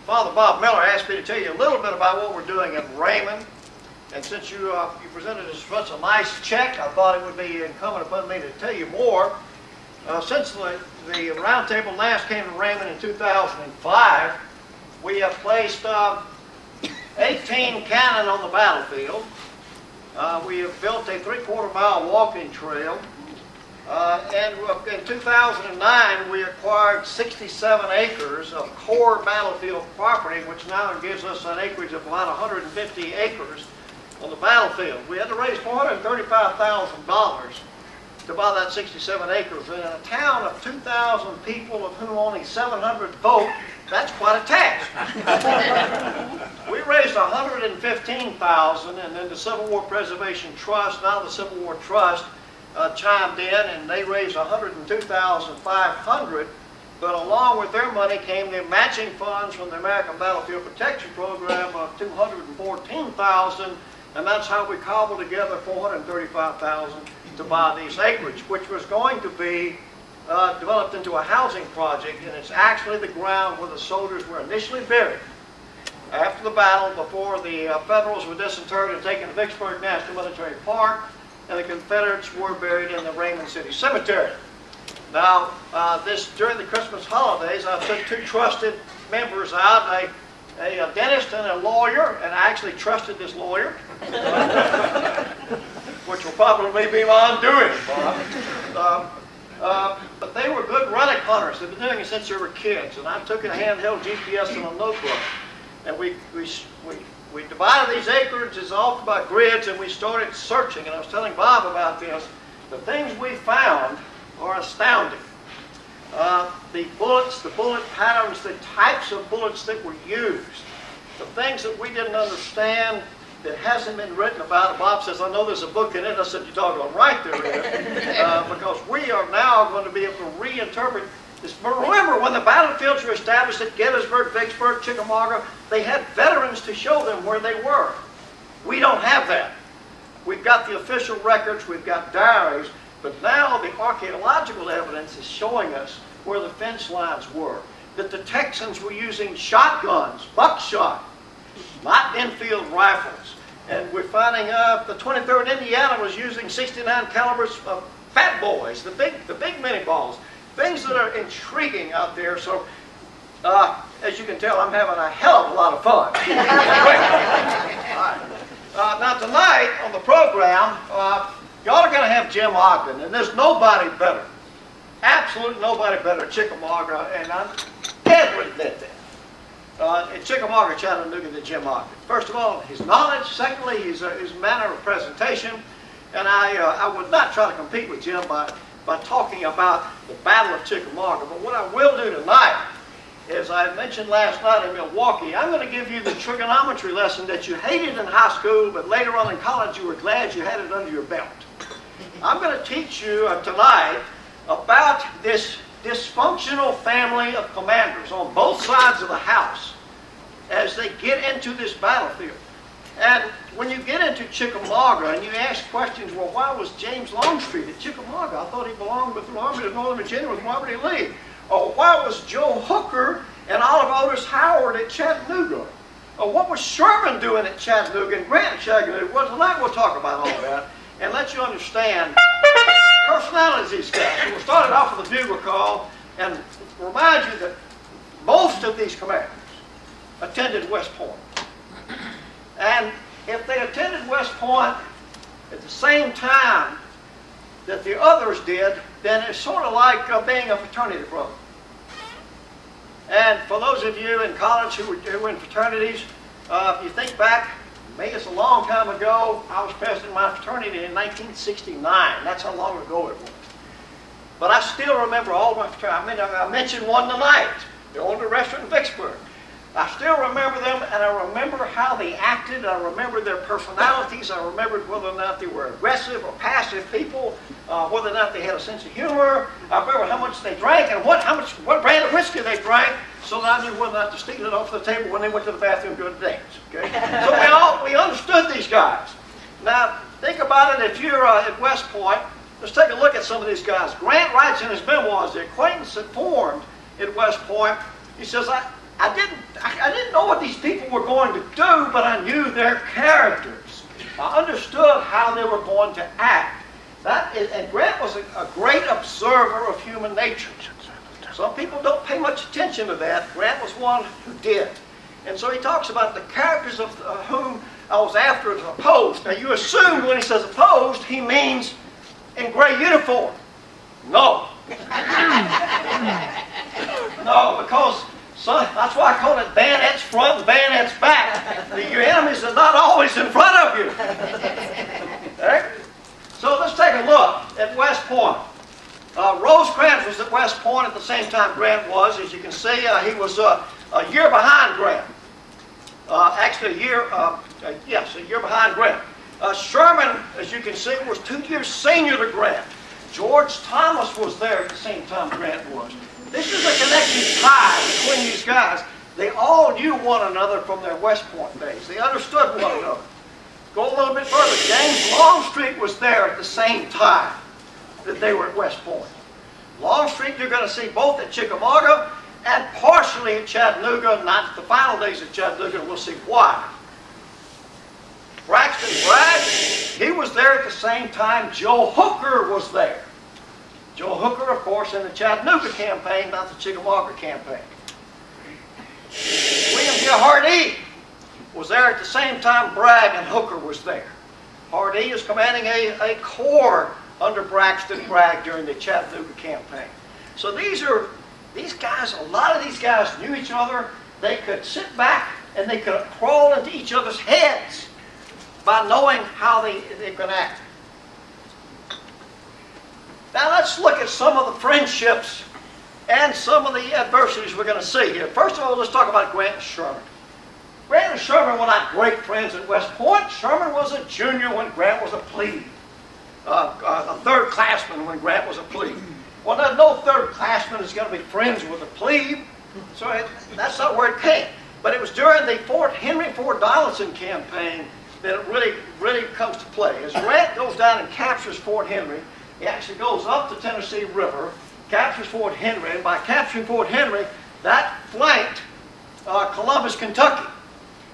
Father Bob Miller asked me to tell you a little bit about what we're doing in Raymond. And since you presented us such a nice check, I thought it would be incumbent upon me to tell you more. Since the round table last came to Raymond in 2005, we have placed 18 cannon on the battlefield. We have built a 3/4-mile walking trail. And in 2009, we acquired 67 acres of core battlefield property, which now gives us an acreage of about 150 acres on the battlefield. We had to raise $435,000 to buy that 67 acres. In a town of 2,000 people, of whom only 700 vote, that's quite a task. We raised $115,000, and then the Civil War Preservation Trust, now the Civil War Trust, chimed in, and they raised $102,500. But along with their money came the matching funds from the American Battlefield Protection Program of $214,000, and that's how we cobbled together $435,000 to buy these acreage, which was going to be developed into a housing project, and it's actually the ground where the soldiers were initially buried after the battle, before the Federals were disinterred and taken to Vicksburg National Military Park, and the Confederates were buried in the Raymond City Cemetery. Now, during the Christmas holidays, I took two trusted members out, a dentist and a lawyer, and I actually trusted this lawyer, which will probably be my undoing, Bob. But they were good relic hunters. They've been doing it since they were kids, and I took a handheld GPS and a notebook, and we divided these acreages off by grids, and we started searching. And I was telling Bob about this. The things we found are astounding. The bullets, the bullet patterns, the types of bullets that were used, the things that we didn't understand that hasn't been written about. And Bob says, I know there's a book in it. I said, you're doggone right there is. Because we are now going to be able to reinterpret this. But remember, when the battlefields were established at Gettysburg, Vicksburg, Chickamauga, they had veterans to show them where they were. We don't have that. We've got the official records, we've got diaries, but now the archaeological evidence is showing us where the fence lines were, that the Texans were using shotguns, buckshot, not Enfield rifles. And we're finding the 23rd Indiana was using 69 calibers of fat boys, the big mini balls, things that are intriguing out there. So, as you can tell, I'm having a hell of a lot of fun. Now tonight on the program, y'all are going to have Jim Ogden, and there's nobody better, absolutely nobody better at Chickamauga, and I'm glad to admit that. At Chickamauga Chattanooga than Jim Ogden. First of all, his knowledge. Secondly, his manner of presentation. And I would not try to compete with Jim by talking about the Battle of Chickamauga. But what I will do tonight, as I mentioned last night in Milwaukee, I'm going to give you the trigonometry lesson that you hated in high school, but later on in college you were glad you had it under your belt. I'm going to teach you tonight about this dysfunctional family of commanders on both sides of the house as they get into this battlefield. And when you get into Chickamauga and you ask questions, well, why was James Longstreet at Chickamauga? I thought he belonged with the Army of Northern Virginia with Robert E. Lee. Or why was Joe Hooker and Olive Otis Howard at Chattanooga? Or what was Sherman doing at Chattanooga and Grant at Chattanooga? Well, tonight we'll talk about all that and let you understand personalities of these guys. So we'll start it off with a bugle call and remind you that most of these commanders attended West Point. And if they attended West Point at the same time that the others did, then it's sort of like being a fraternity brother. And for those of you in college who were in fraternities, if you think back, maybe it's a long time ago, I was president of my fraternity in 1969. That's how long ago it was. But I still remember all my fraternities. I mentioned one tonight. They owned a restaurant in Vicksburg. I still remember them, and I remember how they acted. I remember their personalities. I remembered whether or not they were aggressive or passive people, whether or not they had a sense of humor. I remember how much they drank and what brand of whiskey they drank, so that I knew whether or not to steal it off the table when they went to the bathroom during the dance. Okay? So we understood these guys. Now, think about it. If you're at West Point, let's take a look at some of these guys. Grant writes in his memoirs, the acquaintance that formed at West Point, he says, I I didn't know what these people were going to do, but I knew their characters. I understood how they were going to act. And Grant was a great observer of human nature. Some people don't pay much attention to that. Grant was one who did. And so he talks about the characters of whom I was after as opposed. Now you assume when he says opposed, he means in gray uniform. No. No, because that's why I call it bayonets front and bayonets back. Your enemies are not always in front of you. Okay? So let's take a look at West Point. Rosecrans was at West Point at the same time Grant was. As you can see, he was a year behind Grant. Actually, a year behind Grant. Sherman, as you can see, was 2 years senior to Grant. George Thomas was there at the same time Grant was. This is a connecting tie between these guys. They all knew one another from their West Point days. They understood one another. Go a little bit further. James Longstreet was there at the same time that they were at West Point. Longstreet you're going to see both at Chickamauga and partially at Chattanooga, not the final days of Chattanooga, and we'll see why. Bragg, he was there at the same time Joe Hooker was there. Joe Hooker, of course, in the Chattanooga campaign, not the Chickamauga campaign. William J. Hardee was there at the same time Bragg and Hooker was there. Hardee is commanding a corps under Braxton Bragg during the Chattanooga campaign. So these guys, a lot of these guys knew each other. They could sit back and they could crawl into each other's heads by knowing how they could act. Now let's look at some of the friendships and some of the adversities we're going to see here. First of all, let's talk about Grant and Sherman. Grant and Sherman were not great friends at West Point. Sherman was a junior when Grant was a plebe. A third classman when Grant was a plebe. Well, no third classman is going to be friends with a plebe, so that's not where it came. But it was during the Fort Donelson campaign that it really comes to play. As Grant goes down and captures Fort Henry, he actually goes up the Tennessee River, captures Fort Henry, and by capturing Fort Henry, that flanked Columbus, Kentucky.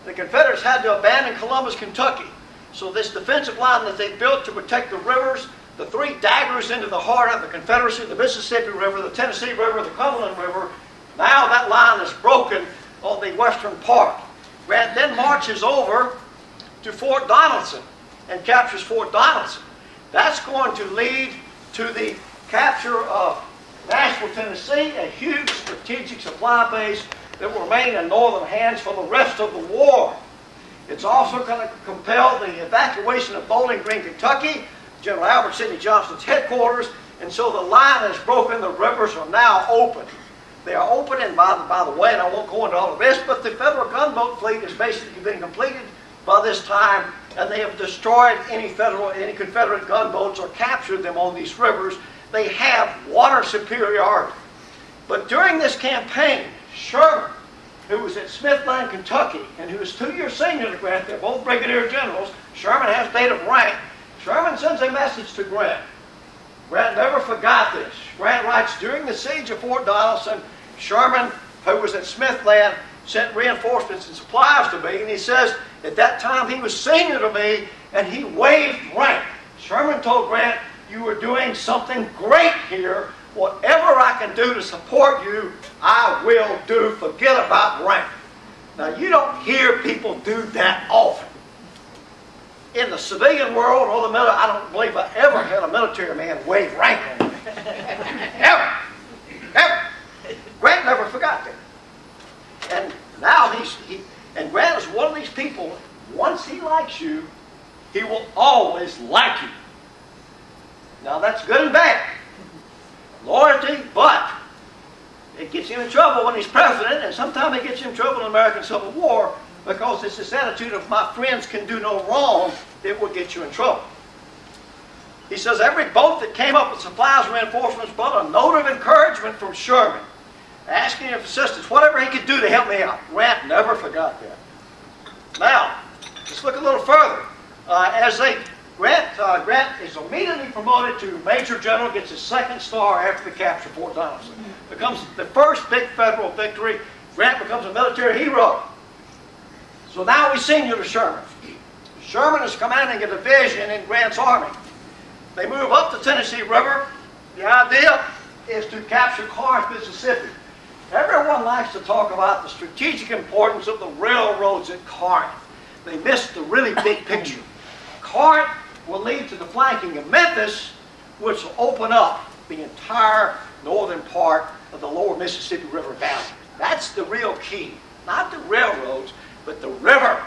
The Confederates had to abandon Columbus, Kentucky. So this defensive line that they built to protect the rivers, the three daggers into the heart of the Confederacy, the Mississippi River, the Tennessee River, the Cumberland River, now that line is broken on the western part. Grant then marches over to Fort Donelson and captures Fort Donelson. That's going to lead to the capture of Nashville, Tennessee, a huge strategic supply base that will remain in northern hands for the rest of the war. It's also going to compel the evacuation of Bowling Green, Kentucky, General Albert Sidney Johnston's headquarters, and so the line is broken. The rivers are now open. They are open, and by the way, and I won't go into all of this, but the federal gunboat fleet has basically been completed by this time, and they have destroyed any Confederate gunboats or captured them on these rivers. They have water superiority. But during this campaign, Sherman, who was at Smithland, Kentucky, and who is 2 years senior to Grant, they're both brigadier generals. Sherman has date of rank. Sherman sends a message to Grant. Grant never forgot this. Grant writes, during the siege of Fort Donelson, Sherman, who was at Smithland, sent reinforcements and supplies to me, and he says, at that time he was senior to me, and he waived rank. Sherman told Grant, you are doing something great here. Whatever I can do to support you, I will do. Forget about rank. Now, you don't hear people do that often. In the civilian world or the military, I don't believe I ever had a military man waive rank on me. Ever. Ever. Grant never forgot that. And now and Grant is one of these people, once he likes you, he will always like you. Now, that's good and bad. Loyalty, but it gets him in trouble when he's president, and sometimes it gets him in trouble in the American Civil War because it's this attitude of my friends can do no wrong that will get you in trouble. He says every boat that came up with supplies and reinforcements brought a note of encouragement from Sherman, asking him for assistance, whatever he could do to help me out. Grant never forgot that. Now, let's look a little further. Grant is immediately promoted to Major General, gets his second star after the capture of Fort Donelson. Becomes the first big federal victory. Grant becomes a military hero. So now we senior to Sherman. Sherman is commanding a division in Grant's army. They move up the Tennessee River. The idea is to capture Corinth, Mississippi. Everyone likes to talk about the strategic importance of the railroads at Corinth. They miss the really big picture. Corinth will lead to the flanking of Memphis, which will open up the entire northern part of the lower Mississippi River Valley. That's the real key. Not the railroads, but the river.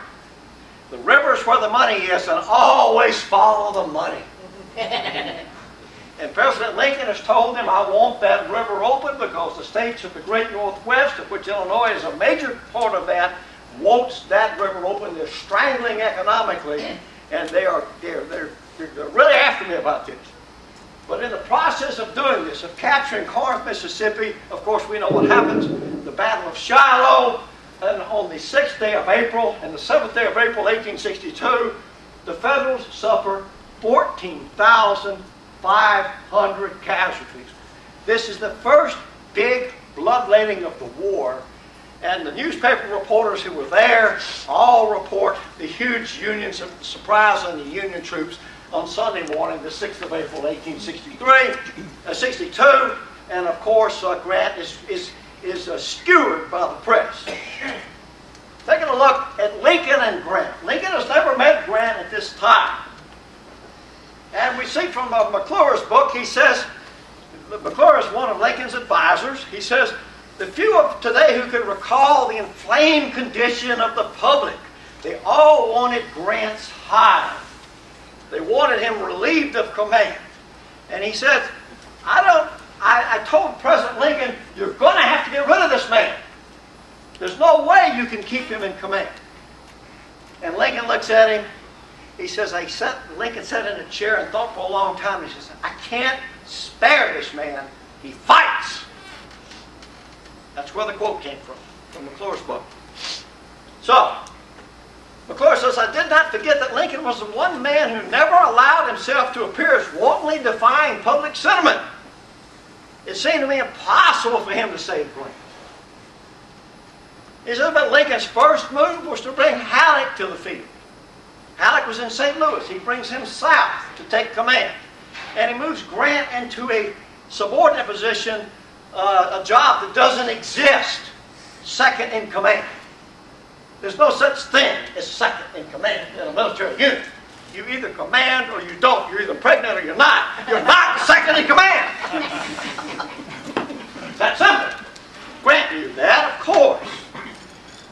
The river is where the money is, and always follow the money. And President Lincoln has told him, I want that river open because the states of the great Northwest, of which Illinois is a major part of that, wants that river open. They're strangling economically, and they're really after me about this. But in the process of doing this, of capturing Corinth, Mississippi, of course we know what happens. The Battle of Shiloh, and on the 6th day of April and the 7th day of April, 1862, the Federals suffer 14,500 casualties. This is the first big bloodletting of the war, and the newspaper reporters who were there all report the huge Union surprise on the Union troops on Sunday morning, the 6th of April, 1862, and of course Grant is skewered by the press. Taking a look at Lincoln and Grant. Lincoln has never met Grant at this time. And we see from McClure's book, he says, McClure is one of Lincoln's advisors. He says, the few of today who can recall the inflamed condition of the public, they all wanted Grant's hide. They wanted him relieved of command. And he said, I told President Lincoln, you're going to have to get rid of this man. There's no way you can keep him in command. And Lincoln looks at him. He says, Lincoln sat in a chair and thought for a long time. He says, I can't spare this man. He fights. That's where the quote came from McClure's book. So, McClure says, I did not forget that Lincoln was the one man who never allowed himself to appear as wantonly defying public sentiment. It seemed to me impossible for him to save Grant. He said, but Lincoln's first move was to bring Halleck to the field. Halleck was in St. Louis. He brings him south to take command. And he moves Grant into a subordinate position, a job that doesn't exist, second in command. There's no such thing as second in command in a military unit. You either command or you don't. You're either pregnant or you're not. You're not second in command. That's simple. Grant knew that, of course.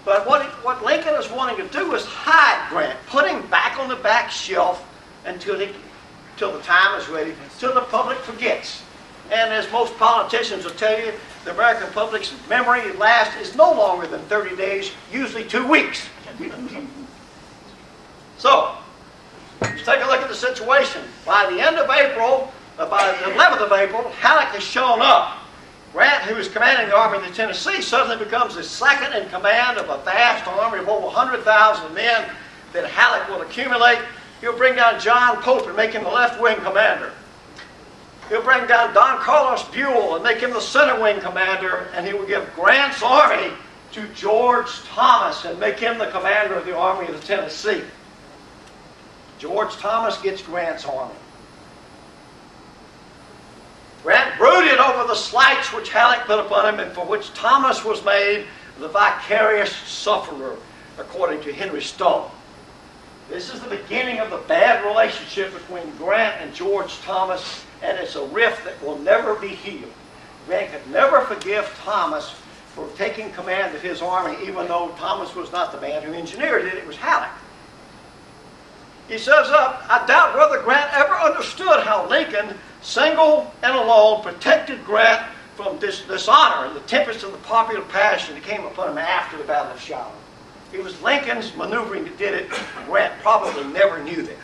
But what Lincoln is wanting to do is hide Grant, put him back on the back shelf until the time is ready, till the public forgets. And as most politicians will tell you, the American public's memory at last is no longer than 30 days, usually 2 weeks. So, let's take a look at the situation. By the end of April, by the 11th of April, Halleck has shown up. Grant, who is commanding the Army of the Tennessee, suddenly becomes the second in command of a vast army of over 100,000 men that Halleck will accumulate. He'll bring down John Pope and make him the left wing commander. He'll bring down Don Carlos Buell and make him the center wing commander, and he will give Grant's army to George Thomas and make him the commander of the Army of the Tennessee. George Thomas gets Grant's army. Grant brooded over the slights which Halleck put upon him and for which Thomas was made the vicarious sufferer, according to Henry Stone. This is the beginning of the bad relationship between Grant and George Thomas, and it's a rift that will never be healed. Grant could never forgive Thomas for taking command of his army, even though Thomas was not the man who engineered it, it was Halleck. He says, I doubt whether Grant ever understood how Lincoln, single and alone, protected Grant from dishonor and the tempest of the popular passion that came upon him after the Battle of Shiloh. It was Lincoln's maneuvering that did it. Grant probably never knew that.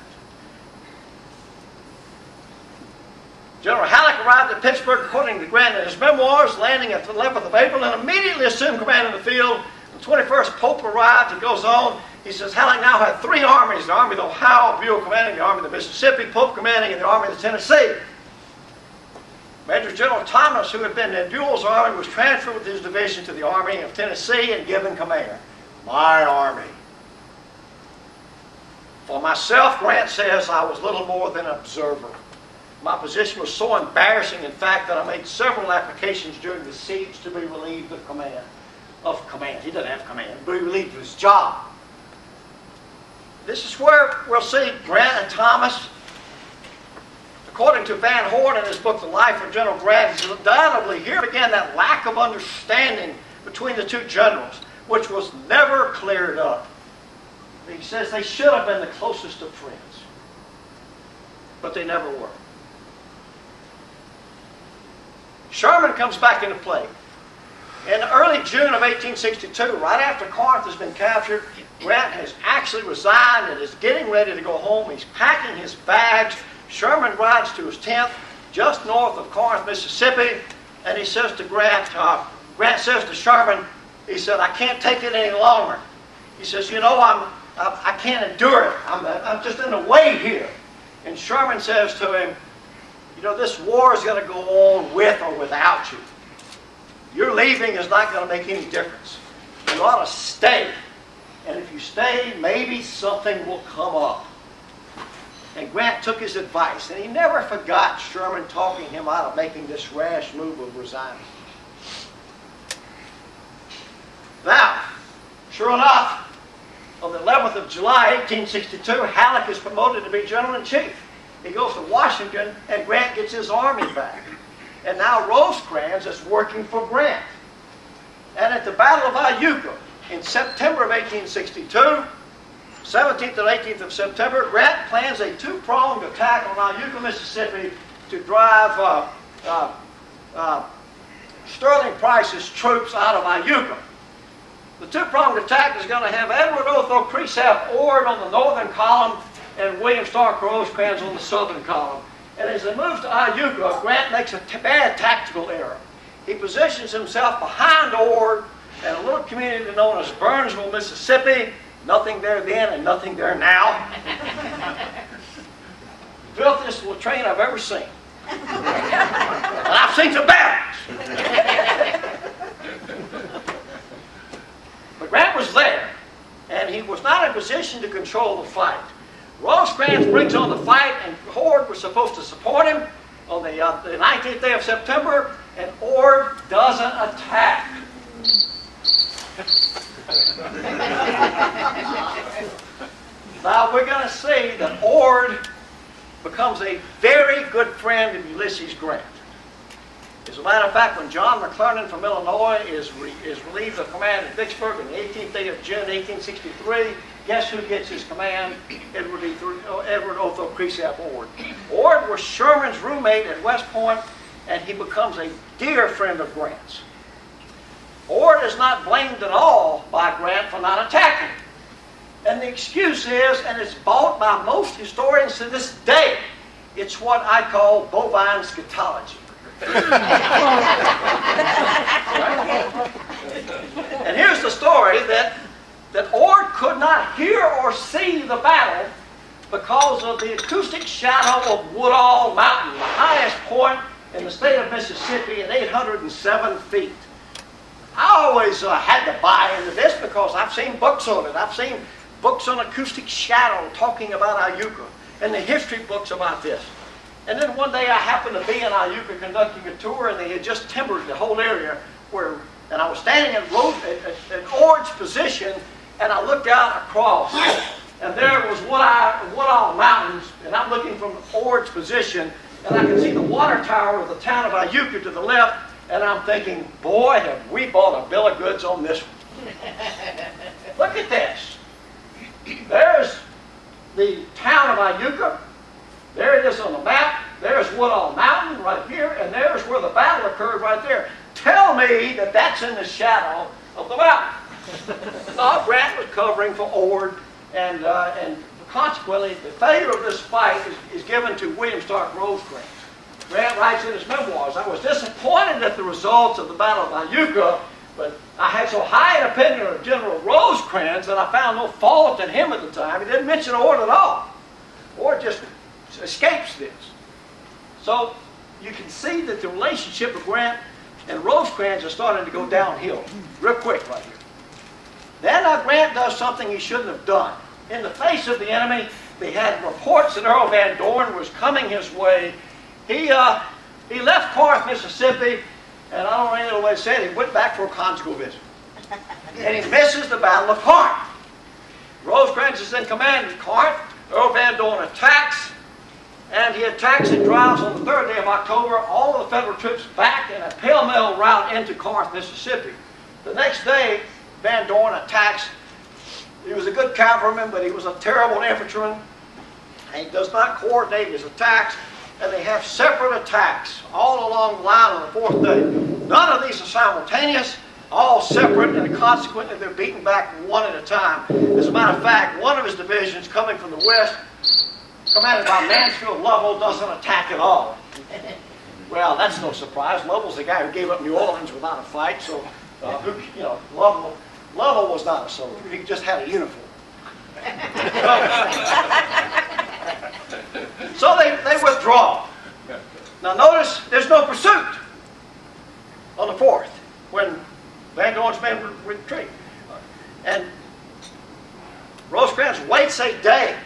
General Halleck arrived at Pittsburgh, according to Grant in his memoirs, landing at the 11th of April and immediately assumed command in the field. The 21st, Pope arrived. He goes on. He says, Halleck now had 3 armies: the Army of the Ohio, Buell commanding the Army of the Mississippi, Pope commanding in the Army of the Tennessee. Major General Thomas, who had been in Buell's army, was transferred with his division to the Army of Tennessee and given command. My army. For myself, Grant says, I was little more than an observer. My position was so embarrassing, in fact, that I made several applications during the siege to be relieved of command. He doesn't have command. Be relieved of his job. This is where we'll see Grant and Thomas. According to Van Horn in his book, The Life of General Grant, is undoubtedly here began that lack of understanding between the two generals, which was never cleared up. He says they should have been the closest of friends, but they never were. Sherman comes back into play. In early June of 1862, right after Corinth has been captured, Grant has actually resigned and is getting ready to go home. He's packing his bags. Sherman rides to his tent just north of Corinth, Mississippi, and he says to Grant, Grant says to Sherman, he said, I can't take it any longer. He says, you know, I can't endure it. I'm just in the way here. And Sherman says to him, you know, this war is going to go on with or without you. Your leaving is not going to make any difference. You ought to stay. And if you stay, maybe something will come up. And Grant took his advice, and he never forgot Sherman talking him out of making this rash move of resigning. Now, sure enough, on the 11th of July, 1862, Halleck is promoted to be General-in-Chief. He goes to Washington, and Grant gets his army back. And now Rosecrans is working for Grant. And at the Battle of Iuka in September of 1862, 17th and 18th of September, Grant plans a two-pronged attack on Iuka, Mississippi to drive Sterling Price's troops out of Iuka. The two-pronged attack is going to have Edward Otho Cresap Ord on the northern column and William Stark Rosecrans on the southern column. And as they move to Iuka, Grant makes a bad tactical error. He positions himself behind Ord in a little community known as Burnsville, Mississippi. Nothing there then and nothing there now. Filthiest latrine I've ever seen. And I've seen some battles. But Grant was there, and he was not in position to control the fight. Rosecrans brings on the fight, and Ord was supposed to support him on the 19th day of September, and Ord doesn't attack. Now we're going to see that Ord becomes a very good friend of Ulysses Grant. As a matter of fact, when John McClernand from Illinois is relieved of command at Vicksburg on the 18th day of June, 1863, guess who gets his command? Edward Otho Cresap Ord. Ord was Sherman's roommate at West Point, and he becomes a dear friend of Grant's. Ord is not blamed at all by Grant for not attacking. And the excuse is, and it's bought by most historians to this day, it's what I call bovine scatology. And here's the story that Ord could not hear or see the battle because of the acoustic shadow of Woodall Mountain, the highest point in the state of Mississippi at 807 feet. I always had to buy into this because I've seen books on it. I've seen books on acoustic shadow talking about Iuka and the history books about this. And then one day I happened to be in Iuka conducting a tour, and they had just timbered the whole area and I was standing at Ord's position, and I looked out across, and there was Woodall Mountains, and I'm looking from Ord's position, and I can see the water tower of the town of Iuka to the left, and I'm thinking, boy, have we bought a bill of goods on this one. Look at this. There's the town of Iuka. There it is on the map. There's Woodall Mountain right here, and there's where the battle occurred right there. Tell me that that's in the shadow of the mountain. No, Grant was covering for Ord, and consequently, the failure of this fight is given to William Stark Rosecrans. Grant writes in his memoirs, I was disappointed at the results of the Battle of Iuka, but I had so high an opinion of General Rosecrans that I found no fault in him at the time. He didn't mention Ord at all. Ord just escapes this. So you can see that the relationship of Grant and Rosecrans is starting to go downhill real quick right here. Then Grant does something he shouldn't have done. In the face of the enemy, they had reports that Earl Van Dorn was coming his way. He left Corinth, Mississippi, and I don't know what he said, he went back for a conjugal visit. And he misses the Battle of Corinth. Rosecrans is in command in Corinth. Earl Van Dorn attacks, and he attacks and drives on the 3rd day of October all the Federal troops back in a pell-mell rout into Corinth, Mississippi. The next day, Van Dorn attacks. He was a good cavalryman, but he was a terrible infantryman. And he does not coordinate his attacks, and they have separate attacks all along the line on the 4th day. None of these are simultaneous, all separate, and consequently they're beaten back one at a time. As a matter of fact, one of his divisions coming from the west, commanded by Mansfield Lovell, doesn't attack at all. Well, that's no surprise. Lovell's the guy who gave up New Orleans without a fight, so Lovell was not a soldier. He just had a uniform. So they withdraw. Now notice there's no pursuit on the 4th when Van Dorn's men retreat. And Rosecrans waits a day,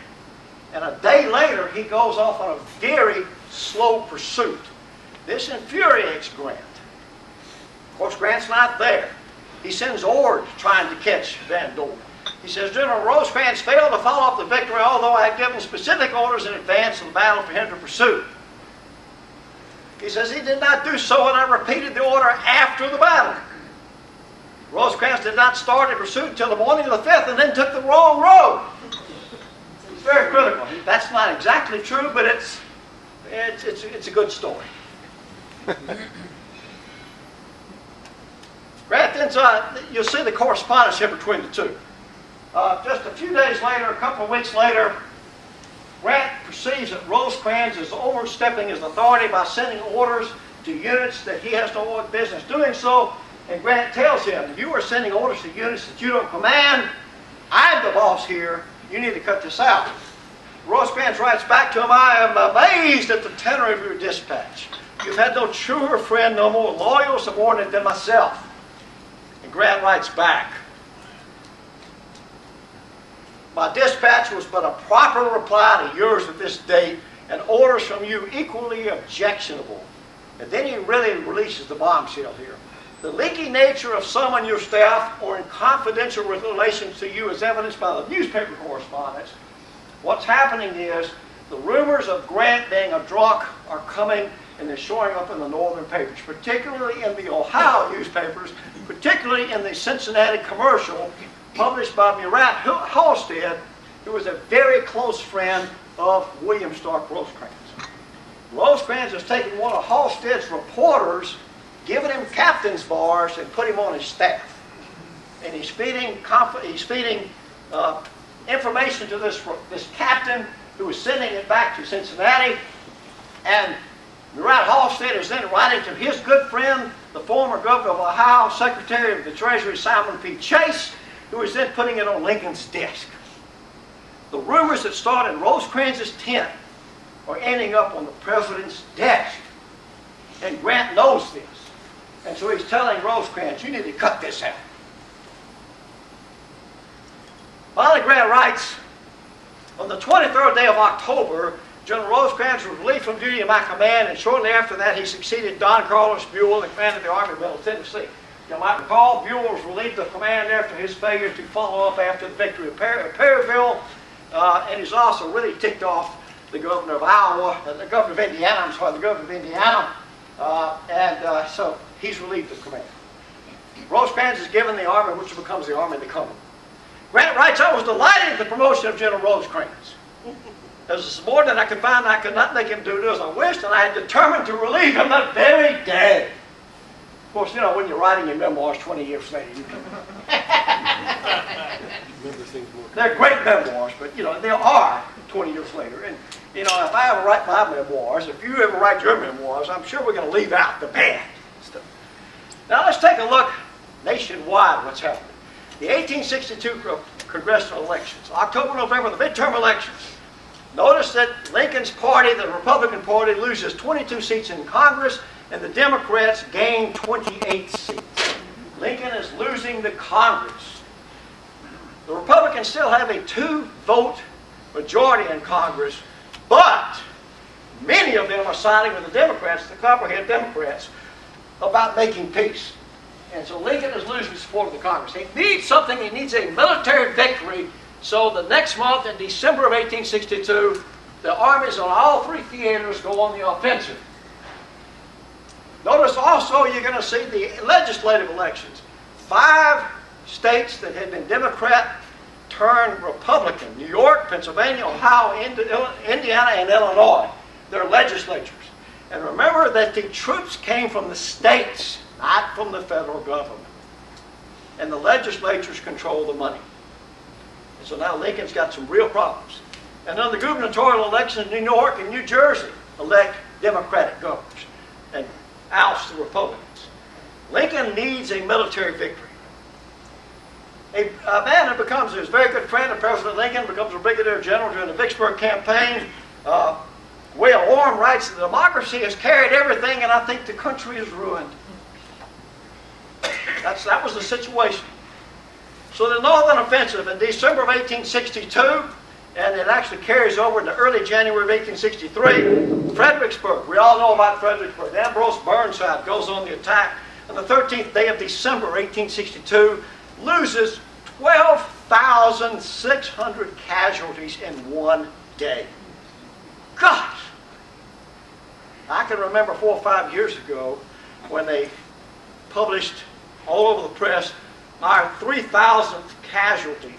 and a day later he goes off on a very slow pursuit. This infuriates Grant. Of course, Grant's not there. He sends Ord trying to catch Van Dorn. He says, General Rosecrans failed to follow up the victory, although I had given specific orders in advance of the battle for him to pursue. He says he did not do so, and I repeated the order after the battle. Rosecrans did not start in pursuit until the morning of the 5th and then took the wrong road. It's very critical. That's not exactly true, but it's a good story. Grant then, you'll see the correspondence here between the two. Just a few days later, a couple of weeks later, Grant perceives that Rosecrans is overstepping his authority by sending orders to units that he has no business doing so. And Grant tells him, you are sending orders to units that you don't command. I'm the boss here. You need to cut this out. Rosecrans writes back to him, I am amazed at the tenor of your dispatch. You've had no truer friend, no more loyal subordinate than myself. And Grant writes back, my dispatch was but a proper reply to yours at this date, and orders from you equally objectionable. And then he really releases the bombshell here. The leaky nature of some on your staff or in confidential relations to you is evidenced by the newspaper correspondence. What's happening is the rumors of Grant being a drunk are coming and they're showing up in the northern papers, particularly in the Ohio newspapers, particularly in the Cincinnati Commercial, published by Murat Halstead, who was a very close friend of William Stark Rosecrans. Rosecrans has taken one of Halstead's reporters, given him captain's bars, and put him on his staff. And he's feeding information to this captain who is sending it back to Cincinnati. And Murat Halstead is then writing to his good friend, the former governor of Ohio, Secretary of the Treasury Simon P. Chase, who is then putting it on Lincoln's desk. The rumors that start in Rosecrans' tent are ending up on the president's desk. And Grant knows this. And so he's telling Rosecrans, you need to cut this out. Finally, Grant writes, on the 23rd day of October, General Rosecrans was relieved from duty in my command, and shortly after that he succeeded Don Carlos Buell and commanded the Army of Middle Tennessee. You might recall, Buell was relieved of command after his failure to follow up after the victory of Perryville, and he's also really ticked off the governor of the governor of Indiana, so he's relieved of command. Rosecrans is given the army, which becomes the Army of the Cumberland. Grant writes, I was delighted at the promotion of General Rosecrans. As a subordinate, I could find I could not make him do as I wished, and I had determined to relieve him that very day. Of course, you know, when you're writing your memoirs 20 years later, you can remember things more. They're great memoirs, but, you know, they are 20 years later. And, you know, if I ever write my memoirs, if you ever write your memoirs, I'm sure we're going to leave out the bad stuff. Now, let's take a look nationwide what's happening. The 1862 Congressional Elections, October, November, the midterm elections. Notice that Lincoln's party, the Republican Party, loses 22 seats in Congress, and the Democrats gain 28 seats. Lincoln is losing the Congress. The Republicans still have a 2-vote majority in Congress, but many of them are siding with the Democrats, the Copperhead Democrats, about making peace. And so Lincoln is losing support of the Congress. He needs something. He needs a military victory. So the next month, in December of 1862, the armies on all 3 theaters go on the offensive. Notice also you're going to see the legislative elections. 5 states that had been Democrat turned Republican. New York, Pennsylvania, Ohio, Indiana, and Illinois. Their legislatures. And remember that the troops came from the states, not from the federal government. And the legislatures control the money. And so now Lincoln's got some real problems. And then the gubernatorial elections in New York and New Jersey elect Democratic governors and oust the Republicans. Lincoln needs a military victory. A man who becomes a very good friend of President Lincoln, becomes a brigadier general during the Vicksburg campaign. Will Orm writes, "The democracy has carried everything, and I think the country is ruined." That was the situation. So the Northern Offensive in December of 1862, and it actually carries over into early January of 1863, Fredericksburg. We all know about Fredericksburg. Ambrose Burnside goes on the attack on the 13th day of December 1862, loses 12,600 casualties in one day. Gosh! I can remember 4 or 5 years ago when they published all over the press our 3,000th casualty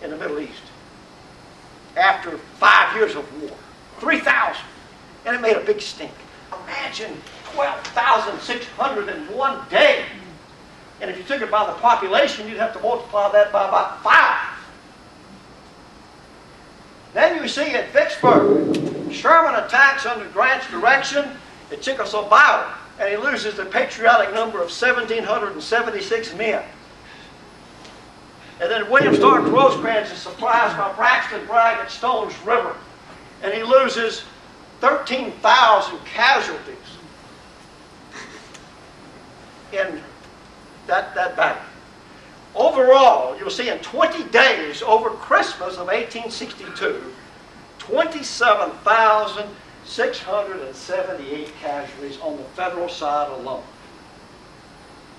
in the Middle East after 5 years of war. 3,000. And it made a big stink. Imagine 12,600 in one day. And if you took it by the population, you'd have to multiply that by about 5. Then you see at Vicksburg, Sherman attacks under Grant's direction at Chickamauga, and he loses the patriotic number of 1,776 men. And then William Stark Rosecrans is surprised by Braxton Bragg at Stone's River, and he loses 13,000 casualties in that battle. Overall, you'll see in 20 days over Christmas of 1862, 27,678 casualties on the federal side alone.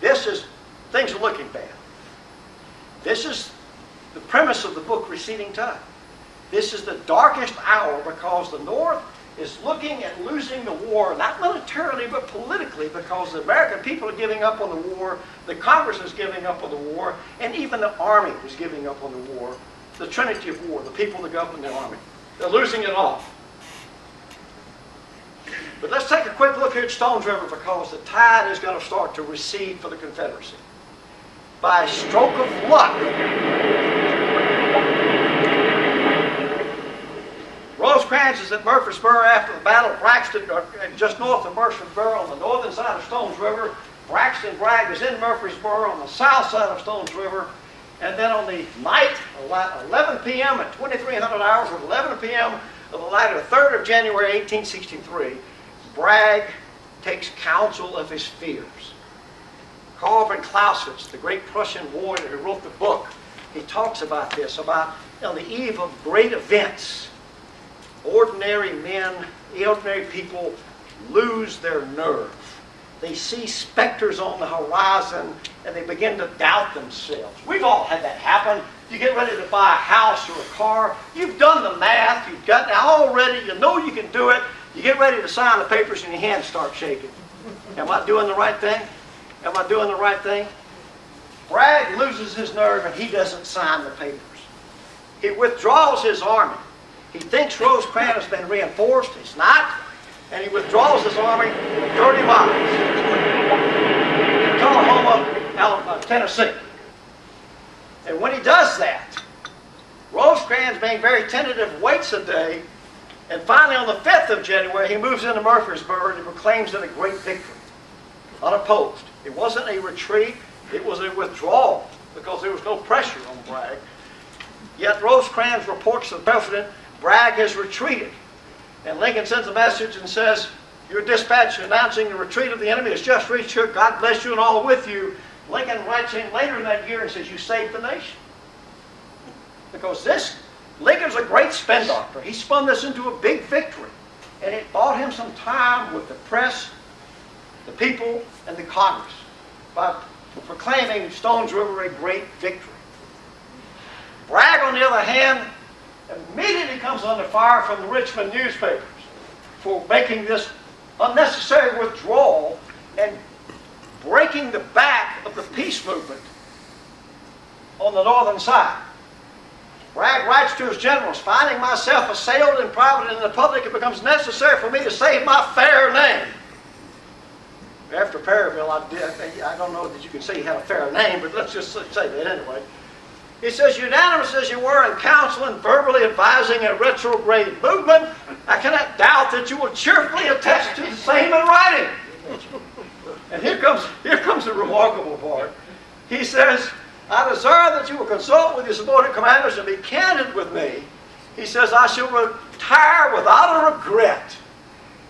Things are looking bad. This is the premise of the book, Receding Tide. This is the darkest hour because the North is looking at losing the war, not militarily, but politically, because the American people are giving up on the war, the Congress is giving up on the war, and even the Army is giving up on the war. The trinity of war, the people, the government, and the Army. They're losing it all. But let's take a quick look here at Stone's River because the tide is going to start to recede for the Confederacy. By a stroke of luck, Rosecrans is at Murfreesboro after the Battle of Braxton, just north of Murfreesboro on the northern side of Stone's River. Braxton Bragg is in Murfreesboro on the south side of Stone's River. And then on the night, 11 p.m. at 2300 hours, or 11 p.m. of the night of the 3rd of January 1863, Bragg takes counsel of his fears. Karl von Clausewitz, the great Prussian warrior who wrote the book, he talks about this, about on the eve of great events, ordinary men, ordinary people lose their nerve. They see specters on the horizon and they begin to doubt themselves. We've all had that happen. You get ready to buy a house or a car. You've done the math. You've got it already. You know you can do it. You get ready to sign the papers and your hands start shaking. Am I doing the right thing? Am I doing the right thing? Bragg loses his nerve and he doesn't sign the papers. He withdraws his army. He thinks Rosecrans has been reinforced. He's not. And he withdraws his army 30 miles to Tullahoma, Tennessee. And when he does that, Rosecrans, being very tentative, waits a day. And finally, on the 5th of January, he moves into Murfreesboro and he proclaims it a great victory, unopposed. It wasn't a retreat. It was a withdrawal because there was no pressure on Bragg. Yet Rosecrans reports to the president, Bragg has retreated. And Lincoln sends a message and says, your dispatch announcing the retreat of the enemy has just reached here. God bless you and all with you. Lincoln writes in later in that year and says, you saved the nation. Because Lincoln's a great spin doctor. He spun this into a big victory. And it bought him some time with the press, the people, and the Congress by proclaiming Stone's River a great victory. Bragg, on the other hand, immediately comes under fire from the Richmond newspapers for making this unnecessary withdrawal and breaking the back of the peace movement on the northern side. Bragg writes to his generals, finding myself assailed in private and in the public, it becomes necessary for me to save my fair name. After Perryville, I don't know that you can say he had a fair name, but let's just say that anyway. He says, unanimous as you were in counsel and verbally advising a retrograde movement, I cannot doubt that you will cheerfully attest to the same in writing. And here comes the remarkable part. He says, I desire that you will consult with your subordinate commanders and be candid with me. He says, I shall retire without a regret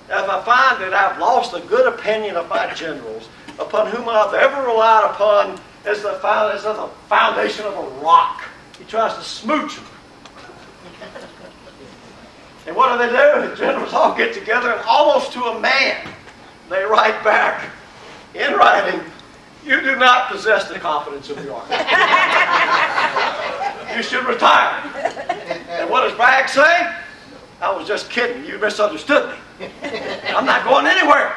if I find that I've lost a good opinion of my generals, upon whom I've ever relied upon as the foundation of a rock. He tries to smooch them. And what do? The generals all get together and almost to a man, they write back in writing, you do not possess the confidence of the army. You should retire. And what does Bragg say? I was just kidding. You misunderstood me. I'm not going anywhere.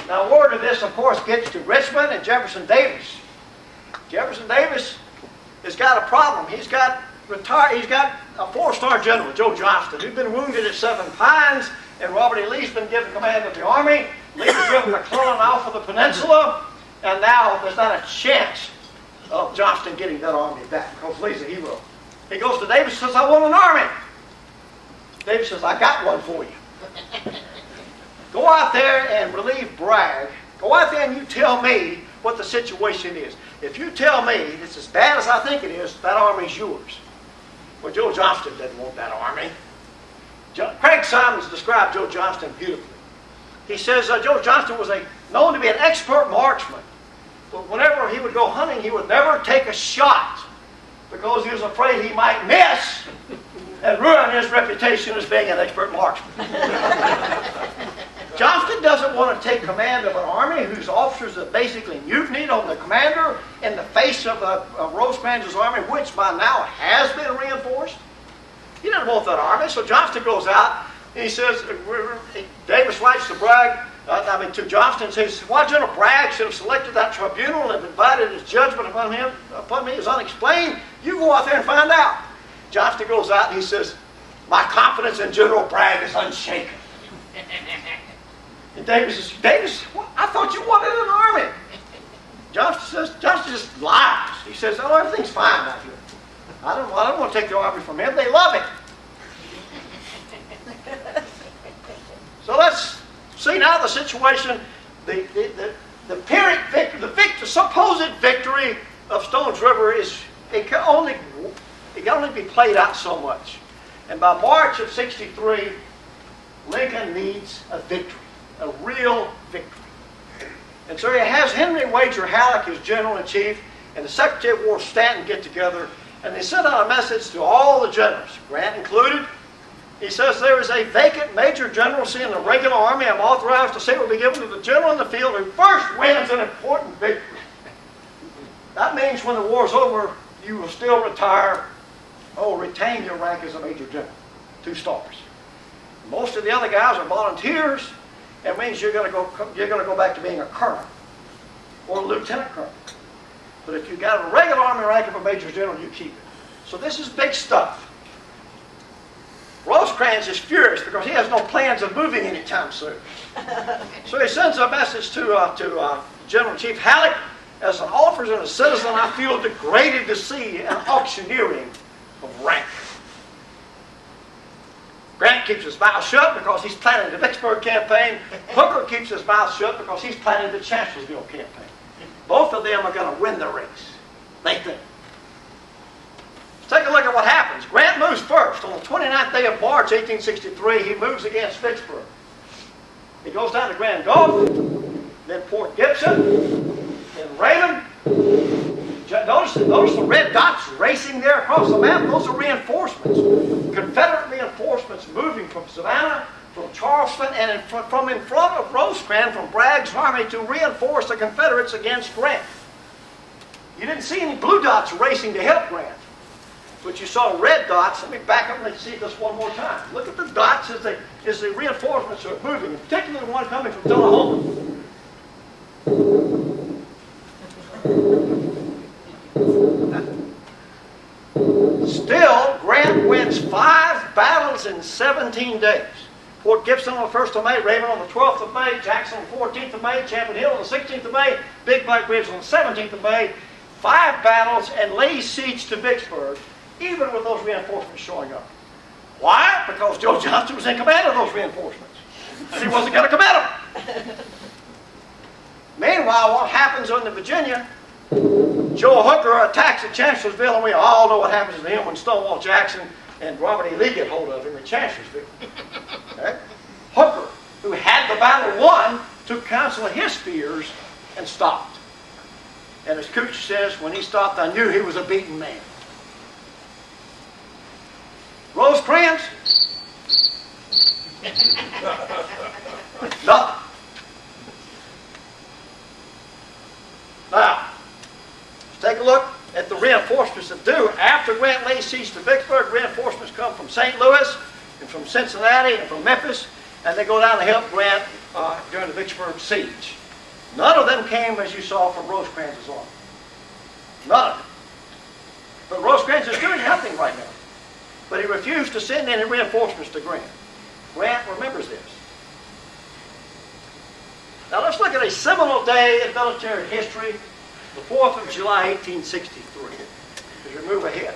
Now, word of this, of course, gets to Richmond and Jefferson Davis. Jefferson Davis has got a problem. He's got a four-star general, Joe Johnston, who's been wounded at Seven Pines, and Robert E. Lee's been given command of the army. Lee was driven McClellan off of the peninsula, and now there's not a chance of Johnston getting that army back, because Lee's a hero. He goes to Davis and says, I want an army. Davis says, I got one for you. Go out there and relieve Bragg. Go out there and you tell me what the situation is. If you tell me it's as bad as I think it is, that army's yours. Well, Joe Johnston didn't want that army. Craig Simons described Joe Johnston beautifully. He says Joe Johnston was known to be an expert marksman. But whenever he would go hunting, he would never take a shot because he was afraid he might miss and ruin his reputation as being an expert marksman. Johnston doesn't want to take command of an army whose officers have basically mutinied on the commander in the face of Rosecrans' army, which by now has been reinforced. He doesn't want that army, so Johnston goes out and he says, Davis writes to Johnston, says, why General Bragg should have selected that tribunal and invited his judgment upon me is unexplained. You go out there and find out. Johnston goes out and he says, my confidence in General Bragg is unshaken. And Davis says, Davis, I thought you wanted an army. Johnston just lies. He says, oh, everything's fine out here. I don't want to take the army from him. They love him. So let's see now the situation, the supposed victory of Stone's River it can only be played out so much. And by March of '63, Lincoln needs a victory, a real victory. And so he has Henry Wager Halleck, his general-in-chief, and the Secretary of War Stanton get together, and they sent out a message to all the generals, Grant included. He says, there is a vacant major generalcy in the regular army. I'm authorized to say it will be given to the general in the field who first wins an important victory. That means when the war's over, you will still retain your rank as a major general, 2 stars. Most of the other guys are volunteers. It means you're going to go back to being a colonel or a lieutenant colonel. But if you got a regular army rank of a major general, you keep it. So this is big stuff. Rosecrans is furious because he has no plans of moving anytime soon. So he sends a message to General-in-Chief Halleck. As an officer and a citizen, I feel degraded to see an auctioneering of rank. Grant keeps his mouth shut because he's planning the Vicksburg campaign. Hooker keeps his mouth shut because he's planning the Chancellorsville campaign. Both of them are going to win the race, they think. Let's take a look at what happens. Grant moves first on the 29th day of March, 1863, he moves against Vicksburg. He goes down to Grand Gulf, then Port Gibson, then Raymond. Notice the red dots racing there across the map. Those are reinforcements. Confederate reinforcements moving from Savannah, from Charleston, and from in front of Rosecrans, from Bragg's army, to reinforce the Confederates against Grant. You didn't see any blue dots racing to help Grant, but you saw red dots. Let me back up and let's see this one more time. Look at the dots as the reinforcements are moving, and particularly the one coming from Tullahoma. Still, Grant wins 5 battles in 17 days. Fort Gibson on the 1st of May, Raymond on the 12th of May, Jackson on the 14th of May, Champion Hill on the 16th of May, Big Black Ridge on the 17th of May. 5 battles and lays siege to Vicksburg, even with those reinforcements showing up. Why? Because Joe Johnston was in command of those reinforcements. And he wasn't going to commit them. Meanwhile, what happens in Virginia? Joe Hooker attacks at Chancellorsville, and we all know what happens to him when Stonewall Jackson and Robert E. Lee get hold of him in Chancellorsville. Okay? Hooker, who had the battle won, took counsel of his fears and stopped. And as Cooch says, when he stopped, I knew he was a beaten man. Rosecrans? Nothing. Now, let's take a look at the reinforcements that do. After Grant lays siege to Vicksburg, reinforcements come from St. Louis and from Cincinnati and from Memphis, and they go down to help Grant during the Vicksburg siege. None of them came, as you saw, from Rosecrans' army. None of them. But Rosecrans is doing nothing right now. But he refused to send any reinforcements to Grant. Grant remembers this. Now let's look at a seminal day in military history, the 4th of July, 1863, as we move ahead.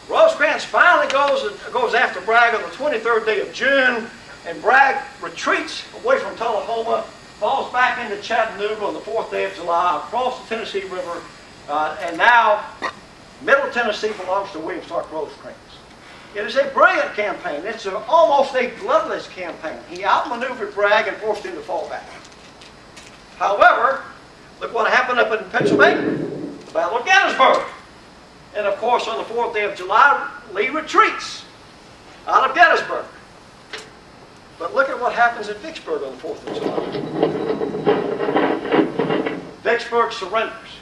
Rosecrans finally goes after Bragg on the 23rd day of June, and Bragg retreats away from Tullahoma, falls back into Chattanooga on the 4th day of July, across the Tennessee River, and now Middle Tennessee belongs to William Stark Rosecrans. It is a brilliant campaign. It's almost a bloodless campaign. He outmaneuvered Bragg and forced him to fall back. However, look what happened up in Pennsylvania, the Battle of Gettysburg. And of course, on the 4th day of July, Lee retreats out of Gettysburg. But look at what happens at Vicksburg on the 4th of July. Vicksburg surrenders.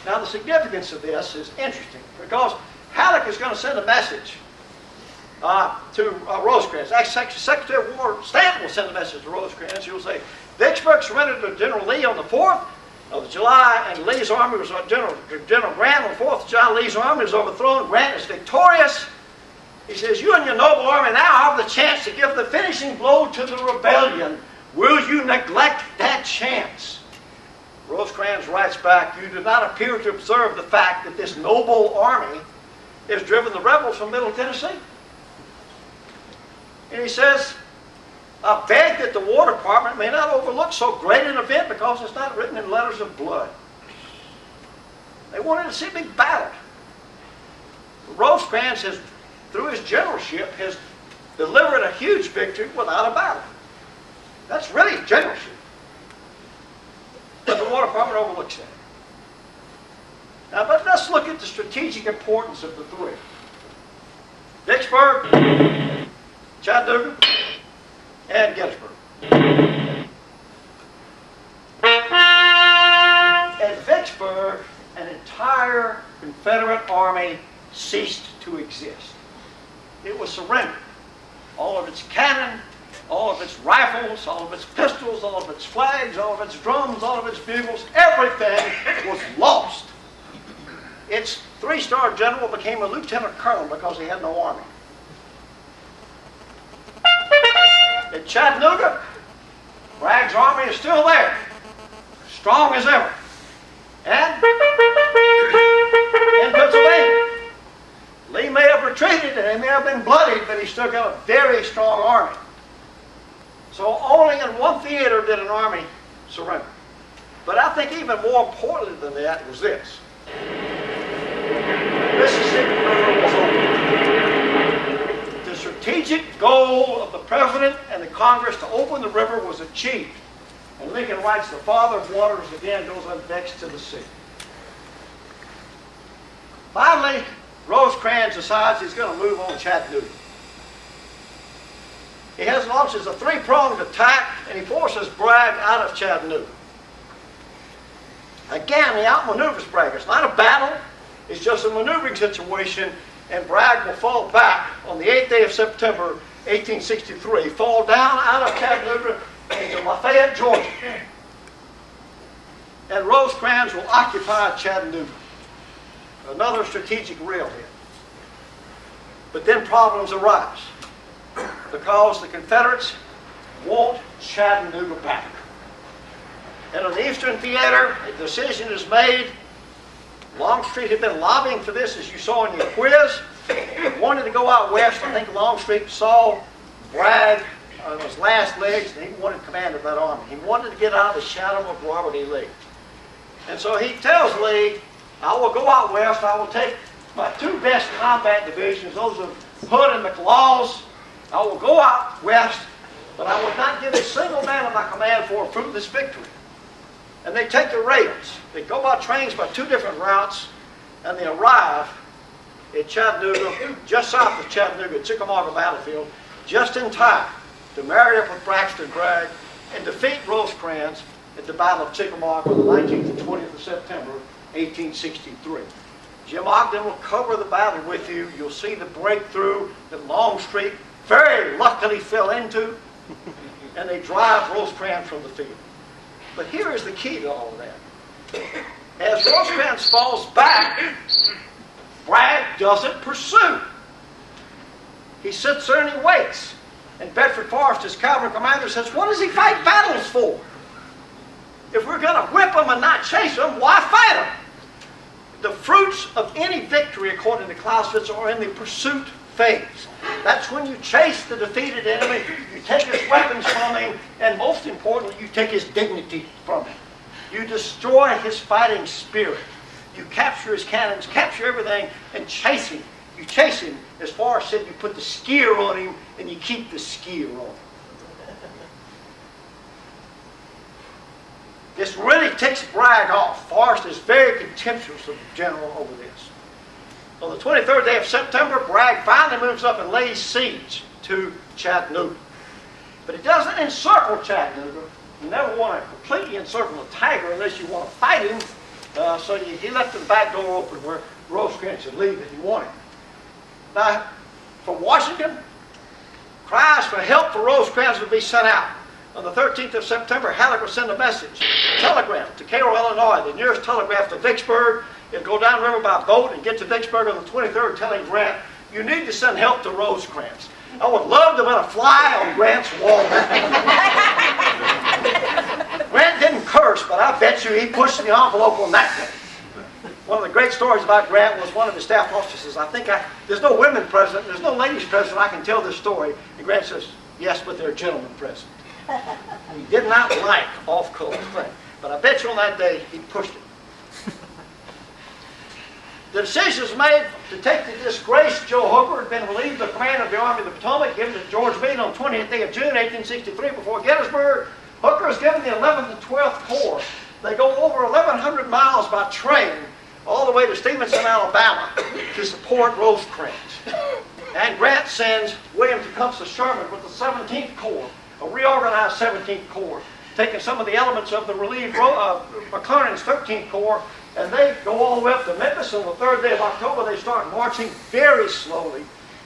Now, the significance of this is interesting because Halleck is going to send a message to Rosecrans. Actually, Secretary of War Stanton will send a message to Rosecrans. He will say, Vicksburg surrendered to General Lee on the 4th of July, and Lee's army was General Grant on the 4th of July. Lee's army was overthrown. Grant is victorious. He says, you and your noble army now have the chance to give the finishing blow to the rebellion. Will you neglect that chance? Rosecrans writes back, you do not appear to observe the fact that this noble army has driven the rebels from Middle Tennessee. And he says, I beg that the War Department may not overlook so great an event because it's not written in letters of blood. They wanted to see a big battle. Rosecrans has, through his generalship, has delivered a huge victory without a battle. That's really generalship. But the War Department overlooks that. Now, but let's look at the strategic importance of the three. Vicksburg, Chattanooga, and Gettysburg. At Vicksburg, an entire Confederate army ceased to exist. It was surrendered. All of its cannon, all of its rifles, all of its pistols, all of its flags, all of its drums, all of its bugles, everything was lost. Its 3-star general became a lieutenant colonel because he had no army. At Chattanooga, Bragg's army is still there, strong as ever. And in Pennsylvania, Lee may have retreated and he may have been bloodied, but he still got a very strong army. So only in one theater did an army surrender. But I think even more importantly than that was this. The Mississippi River was strategic goal of the President and the Congress to open the river was achieved. And Lincoln writes, the Father of waters again goes unvexed to the sea. Finally, Rosecrans decides he's going to move on Chattanooga. He has launches a three-pronged attack, and he forces Bragg out of Chattanooga. Again, he outmaneuvers Bragg. It's not a battle. It's just a maneuvering situation, and Bragg will fall back on the 8th day of September, 1863, fall down out of Chattanooga into Lafayette, Georgia. And Rosecrans will occupy Chattanooga. Another strategic railhead. But then problems arise because the Confederates want Chattanooga back. And on the Eastern Theater, a decision is made. Longstreet had been lobbying for this, as you saw in your quiz. He wanted to go out west. I think Longstreet saw Bragg on his last legs, and he wanted command of that army. He wanted to get out of the shadow of Robert E. Lee. And so he tells Lee, I will go out west. I will take my two best combat divisions, those of Hood and McLaws. I will go out west, but I will not give a single man of my command for a fruitless victory. And they take the rails. They go by trains by two different routes, and they arrive at Chattanooga, just south of Chattanooga, Chickamauga battlefield, just in time to marry up with Braxton Bragg and defeat Rosecrans at the Battle of Chickamauga on the 19th and 20th of September, 1863. Jim Ogden will cover the battle with you. You'll see the breakthrough that Longstreet very luckily fell into, and they drive Rosecrans from the field. But here is the key to all of that. As Rosecrans falls back, Bragg doesn't pursue. He sits there and he waits. And Bedford Forrest, his cavalry commander, says, what does he fight battles for? If we're going to whip him and not chase him, why fight him? The fruits of any victory, according to Clausewitz, are in the pursuit phase. That's when you chase the defeated enemy, you take his weapons from him, and most importantly, you take his dignity from him. You destroy his fighting spirit. You capture his cannons, capture everything, and chase him. You chase him, as Forrest said, you put the skier on him, and you keep the skier on him. This really ticks Bragg off. Forrest is very contemptuous of the general over this. On the 23rd day of September, Bragg finally moves up and lays siege to Chattanooga. But he doesn't encircle Chattanooga. You never want to completely encircle a tiger unless you want to fight him. So he left the back door open where Rosecrans should leave if he wanted. Now, from Washington, cries for help for Rosecrans would be sent out. On the 13th of September, Halleck would send a message, a telegram to Cairo, Illinois, the nearest telegraph to Vicksburg. He'd go downriver by boat and get to Vicksburg on the 23rd, telling Grant, you need to send help to Rosecrans. I would love to have been a fly on Grant's wall. Grant didn't curse, but I bet you he pushed the envelope on that day. One of the great stories about Grant was one of his staff officers. There's no women present, there's no ladies present, I can tell this story. And Grant says, yes, but there are gentlemen present. He did not like off-color thing, but I bet you on that day he pushed it. The decision was made to take the disgraced Joe Hooker, who had been relieved of command of the Army of the Potomac, given to George Meade on the 20th day of June, 1863, before Gettysburg. Hooker is given the 11th and 12th Corps. They go over 1,100 miles by train all the way to Stevenson, Alabama, to support Rosecrans. And Grant sends William Tecumseh Sherman with the 17th Corps, a reorganized 17th Corps, taking some of the elements of the relieved McClernand's 13th Corps, and they go all the way up to Memphis. On the 3rd day of October, they start marching very slowly,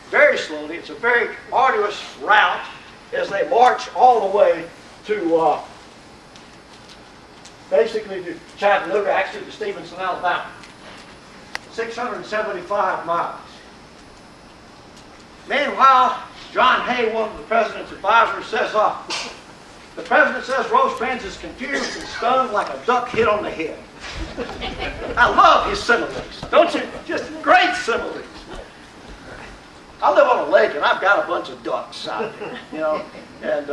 very slowly. It's a very arduous route as they march all the way to basically to Chattanooga, actually to Stevenson, Alabama. 675 miles. Meanwhile, John Hay, one of the president's advisors, says, the president says Rosecrans is confused and stunned like a duck hit on the head. I love his similes, don't you? Just great similes. I live on a lake and I've got a bunch of ducks out there, you know, and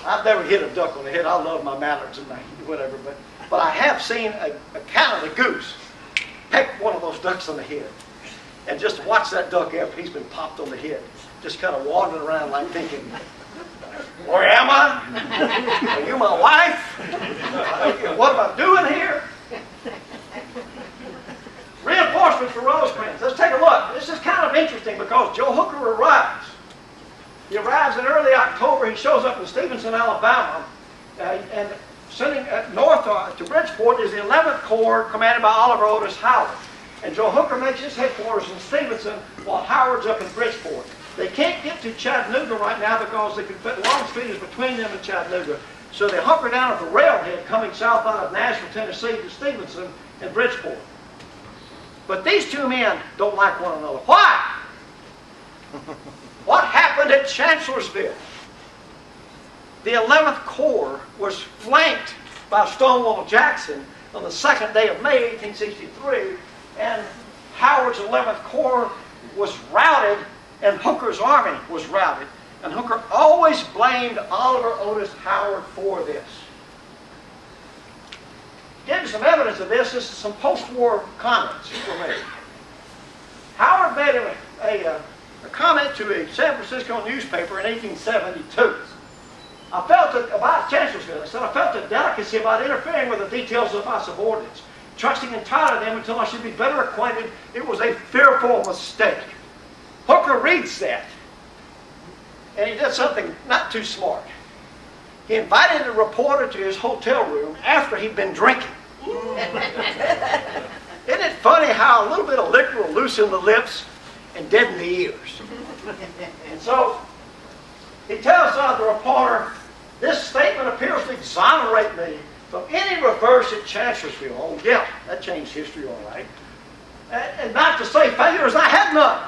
I've never hit a duck on the head. I love my mallards and whatever, but I have seen a Canada goose peck one of those ducks on the head. And just watch that duck after he's been popped on the head. just kind of wandering around like thinking, where am I? Are you my wife? What am I doing here? Reinforcements for Rosecrans. Let's take a look. This is kind of interesting because Joe Hooker arrives. He arrives in early October. He shows up in Stevenson, Alabama, and sending north to Bridgeport is the 11th Corps commanded by Oliver Otis Howard. And Joe Hooker makes his headquarters in Stevenson while Howard's up in Bridgeport. They can't get to Chattanooga right now because they can fit Longstreet is between them and Chattanooga. So they hunker down at the railhead coming south out of Nashville, Tennessee to Stevenson and Bridgeport. But these two men don't like one another. Why? What happened at Chancellorsville? The 11th Corps was flanked by Stonewall Jackson on the 2nd day of May, 1863, and Howard's 11th Corps was routed, and Hooker's army was routed. And Hooker always blamed Oliver Otis Howard for this. To give you some evidence of this, this is some post-war comments were made. Howard made a comment to a San Francisco newspaper in 1872. I felt it about Chancellorsville. I said, I felt a delicacy about interfering with the details of my subordinates, trusting entirely them until I should be better acquainted. It was a fearful mistake. Hooker reads that, and he did something not too smart. He invited a reporter to his hotel room after he'd been drinking. Isn't it funny how a little bit of liquor will loosen the lips and deaden the ears? And so he tells the reporter, this statement appears to exonerate me from any reverse at Chancellorsville. Oh yeah, that changed history all right. And not to say failures, I had none.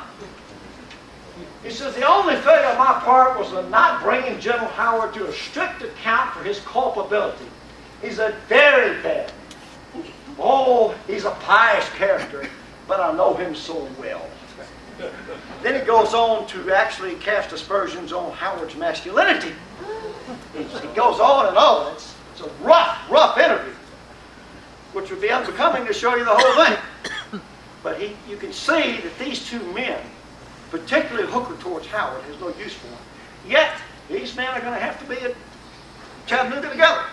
He says, the only failure on my part was in not bringing General Howard to a strict account for his culpability. He's a very bad man. Oh, he's a pious character, but I know him so well. Then he goes on to actually cast aspersions on Howard's masculinity. He goes on and on. It's a rough interview, which would be unbecoming to show you the whole thing. But you can see that these two men, particularly Hooker towards Howard, has no use for him. Yet, these men are going to have to be at Chattanooga together.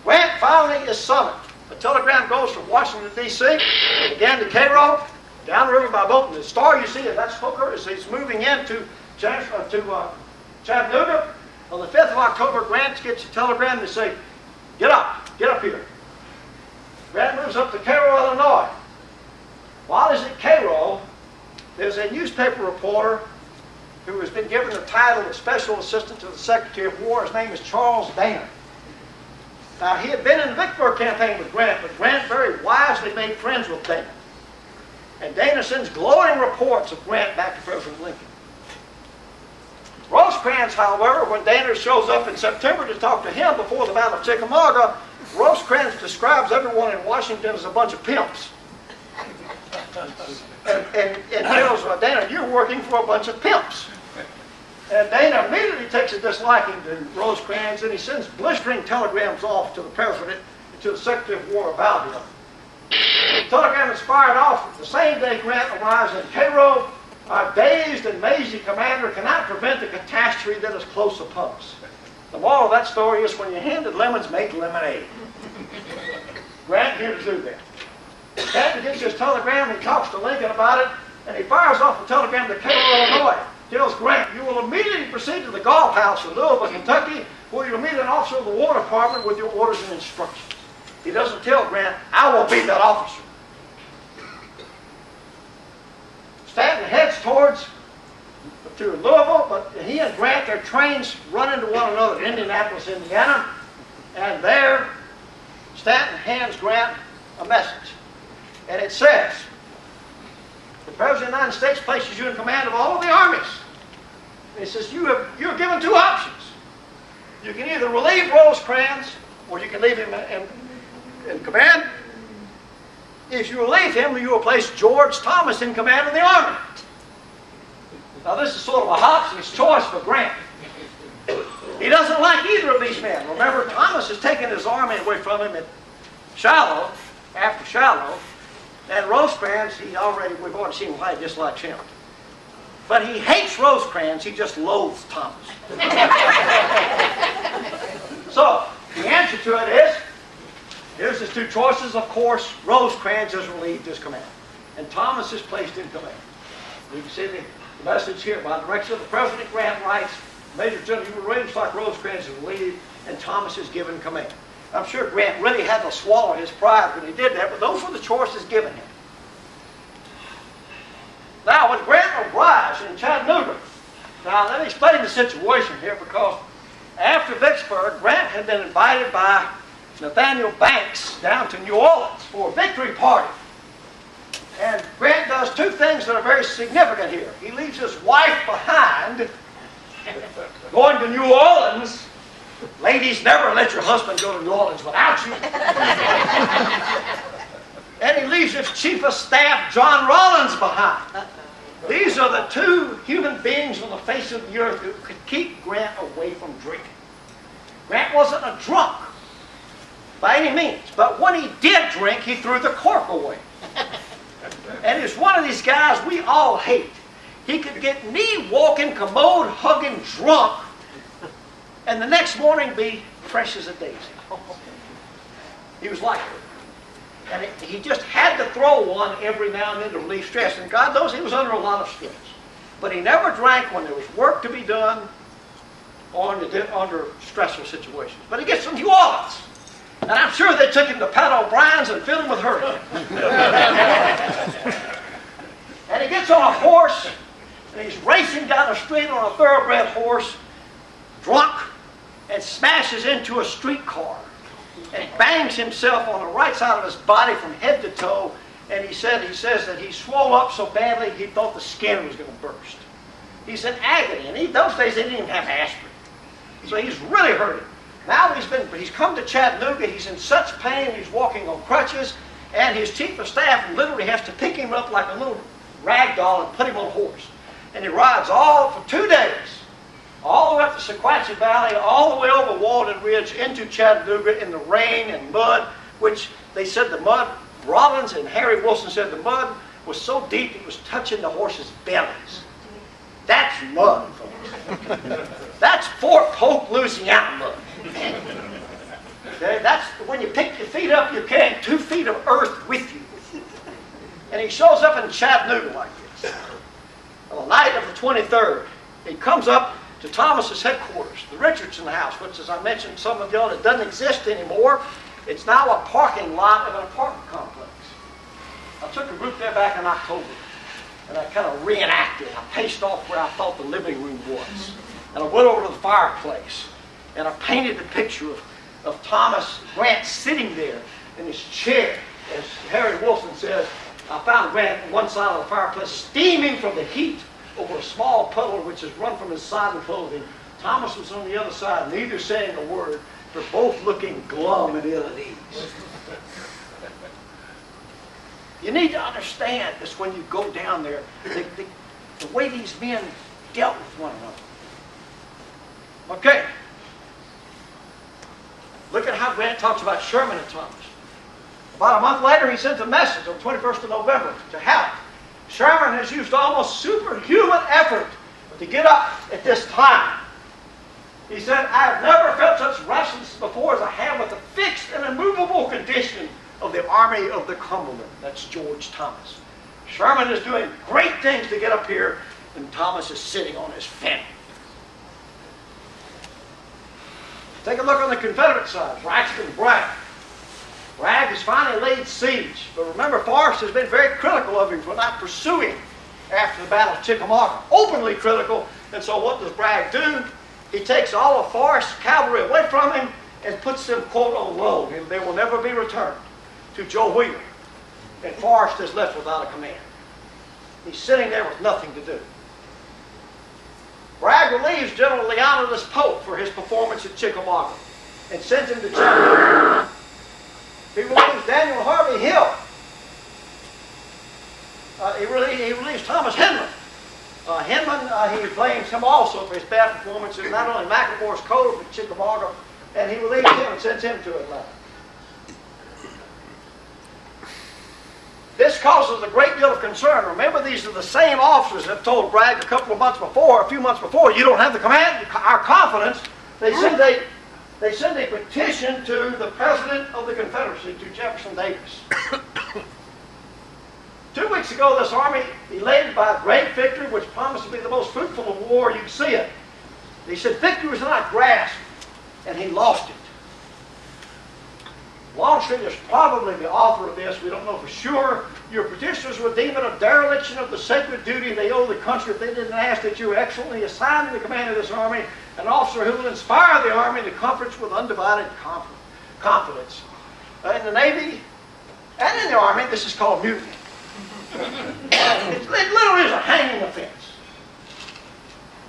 Grant finally is summoned. A telegram goes from Washington, D.C., again to Cairo, down the river by boat. And the star you see, that's Hooker, as he's moving into Chattanooga. On the 5th of October, Grant gets a telegram to say, get up here. Grant moves up to Cairo, Illinois. While he's at Cairo, there's a newspaper reporter who has been given the title of Special Assistant to the Secretary of War. His name is Charles Dana. Now, he had been in the Vicksburg campaign with Grant, but Grant very wisely made friends with Dana. And Dana sends glowing reports of Grant back to President Lincoln. Rosecrans, however, when Dana shows up in September to talk to him before the Battle of Chickamauga, Rosecrans describes everyone in Washington as a bunch of pimps. And tells Dana, you're working for a bunch of pimps. And Dana immediately takes a disliking to Rosecrans, and he sends blistering telegrams off to the President and to the Secretary of War about him. The telegram is fired off the same day Grant arrives in Cairo. Our dazed and mazy commander cannot prevent the catastrophe that is close upon us. The moral of that story is when you're handed lemons, make lemonade. Grant here to do that. Captain gets his telegram, he talks to Lincoln about it, and he fires off a telegram to Cairo, Illinois. Tells Grant, you will immediately proceed to the golf house in Louisville, Kentucky, where you'll meet an officer of the War Department with your orders and instructions. He doesn't tell Grant, I will be that officer. Stanton heads to Louisville, but he and Grant, their trains run into one another in Indianapolis, Indiana, and there Stanton hands Grant a message. And it says, the President of the United States places you in command of all of the armies. And he says, you're given two options. You can either relieve Rosecrans, or you can leave him in command. If you relieve him, you will place George Thomas in command of the army. Now this is sort of a Hobson's choice for Grant. He doesn't like either of these men. Remember, Thomas has taken his army away from him at Shiloh, after Shiloh, and Rosecrans, we've already seen why he dislikes him. But he hates Rosecrans, he just loathes Thomas. So, the answer to it is, here's his two choices. Of course, Rosecrans is relieved his command, and Thomas is placed in command. You can see the message here. By direction of the President, Grant writes, Major General Williams like Rosecrans is relieved, and Thomas is given command. I'm sure Grant really had to swallow his pride when he did that, but those were the choices given him. Now, when Grant arrives in Chattanooga, now let me explain the situation here, because after Vicksburg, Grant had been invited by Nathaniel Banks down to New Orleans for a victory party. And Grant does two things that are very significant here. He leaves his wife behind, going to New Orleans. Ladies, never let your husband go to New Orleans without you. And he leaves his chief of staff, John Rawlins, behind. These are the two human beings on the face of the earth who could keep Grant away from drinking. Grant wasn't a drunk by any means, but when he did drink, he threw the cork away. And he's one of these guys we all hate. He could get knee-walking, commode-hugging drunk, and the next morning be fresh as a daisy. He was like it. And he just had to throw one every now and then to relieve stress. And God knows he was under a lot of stress. But he never drank when there was work to be done or under stressful situations. But he gets to New Orleans. And I'm sure they took him to Pat O'Brien's and filled him with hurricane. And he gets on a horse, and he's racing down the street on a thoroughbred horse, drunk, and smashes into a streetcar and bangs himself on the right side of his body from head to toe. And he says that he swelled up so badly he thought the skin was going to burst. He's in agony, and those days they didn't even have aspirin. So he's really hurting. Now he's come to Chattanooga, he's in such pain, he's walking on crutches, and his chief of staff literally has to pick him up like a little rag doll and put him on a horse. And he rides all for 2 days, all the way up the Sequatchie Valley, all the way over Walden Ridge into Chattanooga in the rain and mud, which they said the mud, Rollins and Harry Wilson said the mud was so deep it was touching the horses' bellies. That's mud, folks. That's Fort Polk, Louisiana mud. Okay, that's when you pick your feet up, you're carrying 2 feet of earth with you. And he shows up in Chattanooga like this. On the night of the 23rd, he comes up to Thomas's headquarters, the Richardson House, which, as I mentioned, some of y'all, it doesn't exist anymore. It's now a parking lot of an apartment complex. I took a group there back in October, and I kind of reenacted. I paced off where I thought the living room was. And I went over to the fireplace, and I painted the picture of Thomas Grant sitting there in his chair. As Harry Wilson says, I found Grant on one side of the fireplace, steaming from the heat over a small puddle which has run from his side and clothing. Thomas was on the other side, neither saying a word, but both looking glum and ill at ease. You need to understand this when you go down there, the way these men dealt with one another. Okay. Look at how Grant talks about Sherman and Thomas. About a month later, he sends a message on the 21st of November to Halleck. Sherman has used almost superhuman effort to get up at this time. He said, I have never felt such rashness before as I have with the fixed and immovable condition of the Army of the Cumberland. That's George Thomas. Sherman is doing great things to get up here, and Thomas is sitting on his family. Take a look on the Confederate side, Braxton Bragg. Bragg has finally laid siege, but remember, Forrest has been very critical of him for not pursuing after the Battle of Chickamauga. Openly critical, and so what does Bragg do? He takes all of Forrest's cavalry away from him and puts them, quote, on loan, and they will never be returned to Joe Wheeler. And Forrest is left without a command. He's sitting there with nothing to do. Bragg relieves General Leonidas Pope for his performance at Chickamauga and sends him to Chattanooga. He relieves Daniel Harvey Hill. He relieves Thomas Henman. He blames him also for his bad performance in not only McLemore's Cove but Chickamauga, and he relieves him and sends him to Atlanta. This This causes a great deal of concern. Remember, these are the same officers that told Bragg a few months before, you don't have the command, our confidence. They send a petition to the President of the Confederacy, to Jefferson Davis. 2 weeks ago, this army, elated by a great victory, which promised to be the most fruitful of war you could see it. He said, victory was not grasped, and he lost it. Longstreet is probably the author of this. We don't know for sure. Your petitioners would deem it a dereliction of the sacred duty they owe the country if they didn't ask that you excellently assign to the command of this army an officer who will inspire the army to comforts with undivided confidence. In the Navy and in the Army, this is called mutiny. It literally is a hanging offense.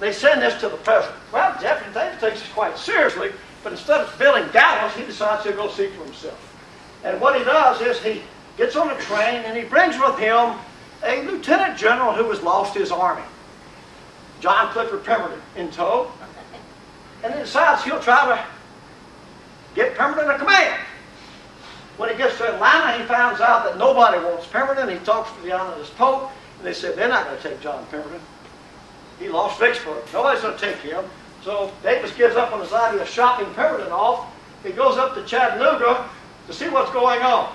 They send this to the President. Well, Jefferson Davis takes this quite seriously, but instead of building gallows, he decides to go see for himself. And what he does is he gets on a train and he brings with him a lieutenant general who has lost his army, John Clifford Pemberton, in tow. And he decides he'll try to get Pemberton a command. When he gets to Atlanta, he finds out that nobody wants Pemberton. He talks to the honest Pope, and they said, they're not going to take John Pemberton. He lost Vicksburg. Nobody's going to take him. So Davis gives up on his idea of shopping Pemberton off. He goes up to Chattanooga to see what's going on.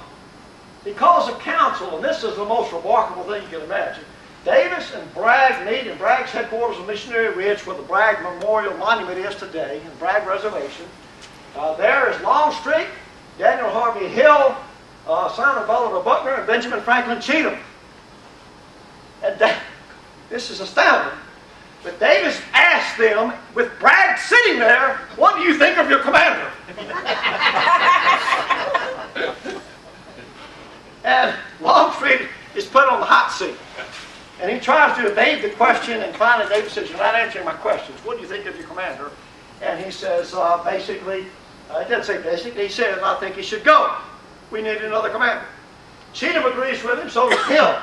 He calls a council, and this is the most remarkable thing you can imagine. Davis and Bragg meet in Bragg's headquarters on Missionary Ridge, where the Bragg Memorial Monument is today, in Bragg Reservation. There is Longstreet, Daniel Harvey Hill, Simon Bolivar Buckner, and Benjamin Franklin Cheatham. And this is astounding. But Davis asked them, with Bragg sitting there, what do you think of your commander? And Longstreet is put on the hot seat. And he tries to evade the question, and finally Davis says, you're not answering my questions. What do you think of your commander? And he says, basically, he doesn't say basically, he says, I think he should go. We need another commander. Cheatham agrees with him, so does Hill.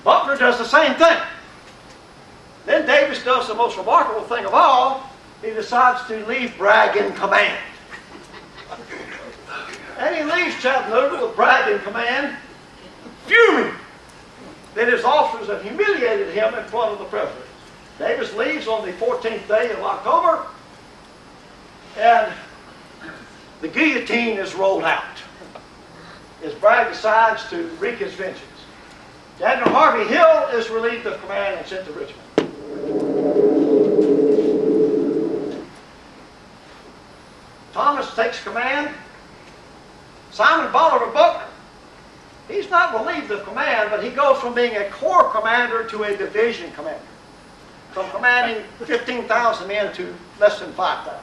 Buckner does the same thing. Then Davis does the most remarkable thing of all. He decides to leave Bragg in command. And he leaves Chattanooga with Bragg in command, fuming that his officers have humiliated him in front of the President. Davis leaves on the 14th day of October, and the guillotine is rolled out as Bragg decides to wreak his vengeance. Daniel Harvey Hill is relieved of command and sent to Richmond. Thomas takes command. Simon Bolivar Buckner, he's not relieved of command, but he goes from being a corps commander to a division commander. From commanding 15,000 men to less than 5,000.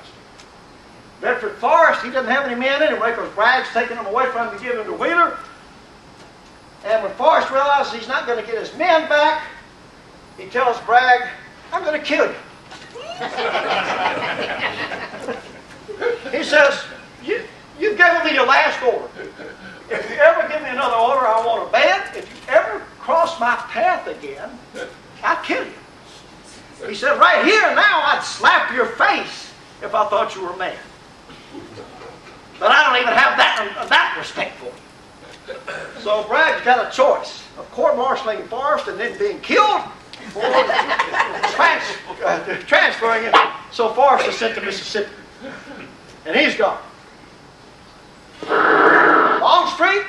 Bedford Forrest, he doesn't have any men anyway because Bragg's taking them away from him to give them to Wheeler. And when Forrest realizes he's not going to get his men back, he tells Bragg, I'm going to kill you. He says, you've given me your last order. If you ever give me another order, I won't obey it. If you ever cross my path again, I'll kill you. He said, right here and now, I'd slap your face if I thought you were a man. But I don't even have that respect for you. So Bragg's got a choice of court-martialing Forrest and then being killed, or transferring him. So Forrest is sent to Mississippi. And he's gone. Longstreet,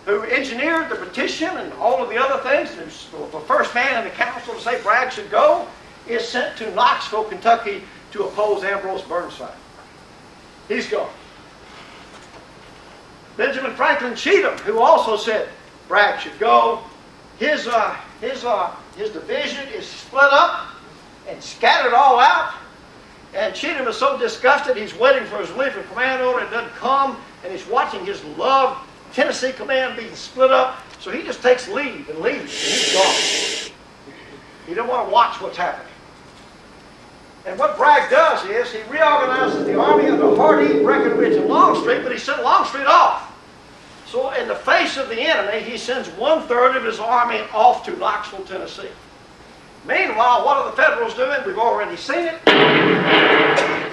who engineered the petition and all of the other things, and the first man in the council to say Bragg should go, is sent to Knoxville, Kentucky to oppose Ambrose Burnside. He's gone. Benjamin Franklin Cheatham, who also said Bragg should go, his division is split up and scattered all out. And Cheatham is so disgusted, he's waiting for his relief of command order. It doesn't come, and he's watching his loved Tennessee command being split up. So he just takes leave and leaves, and he's gone. He doesn't want to watch what's happening. And what Bragg does is he reorganizes the army under Hardee, Breckinridge, and Longstreet, but he sent Longstreet off. So in the face of the enemy, he sends 1/3 of his army off to Knoxville, Tennessee. Meanwhile, what are the Federals doing? We've already seen it.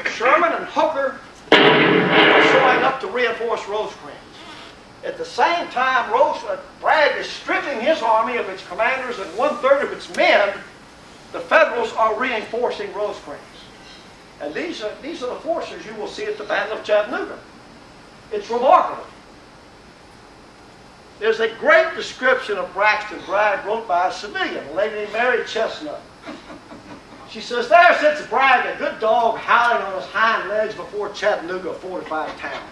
Sherman and Hooker are showing up to reinforce Rosecrans. At the same time, Bragg is stripping his army of its commanders and 1/3 of its men, the Federals are reinforcing Rosecrans. And these are the forces you will see at the Battle of Chattanooga. It's remarkable. There's a great description of Braxton Bragg wrote by a civilian, a lady named Mary Chestnut. She says, "There sits Bragg, a good dog, howling on his hind legs before Chattanooga, a fortified town."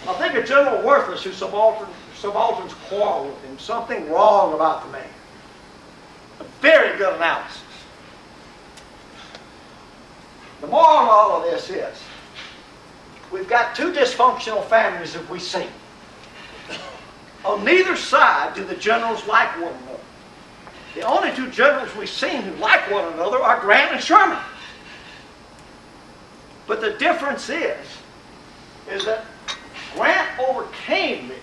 I think of General Worthless, whose subalterns quarrel with him. Something wrong about the man. A very good analysis. The moral of all of this is, we've got two dysfunctional families that we see. On neither side do the generals like one another. The only two generals we've seen who like one another are Grant and Sherman. But the difference is that Grant overcame this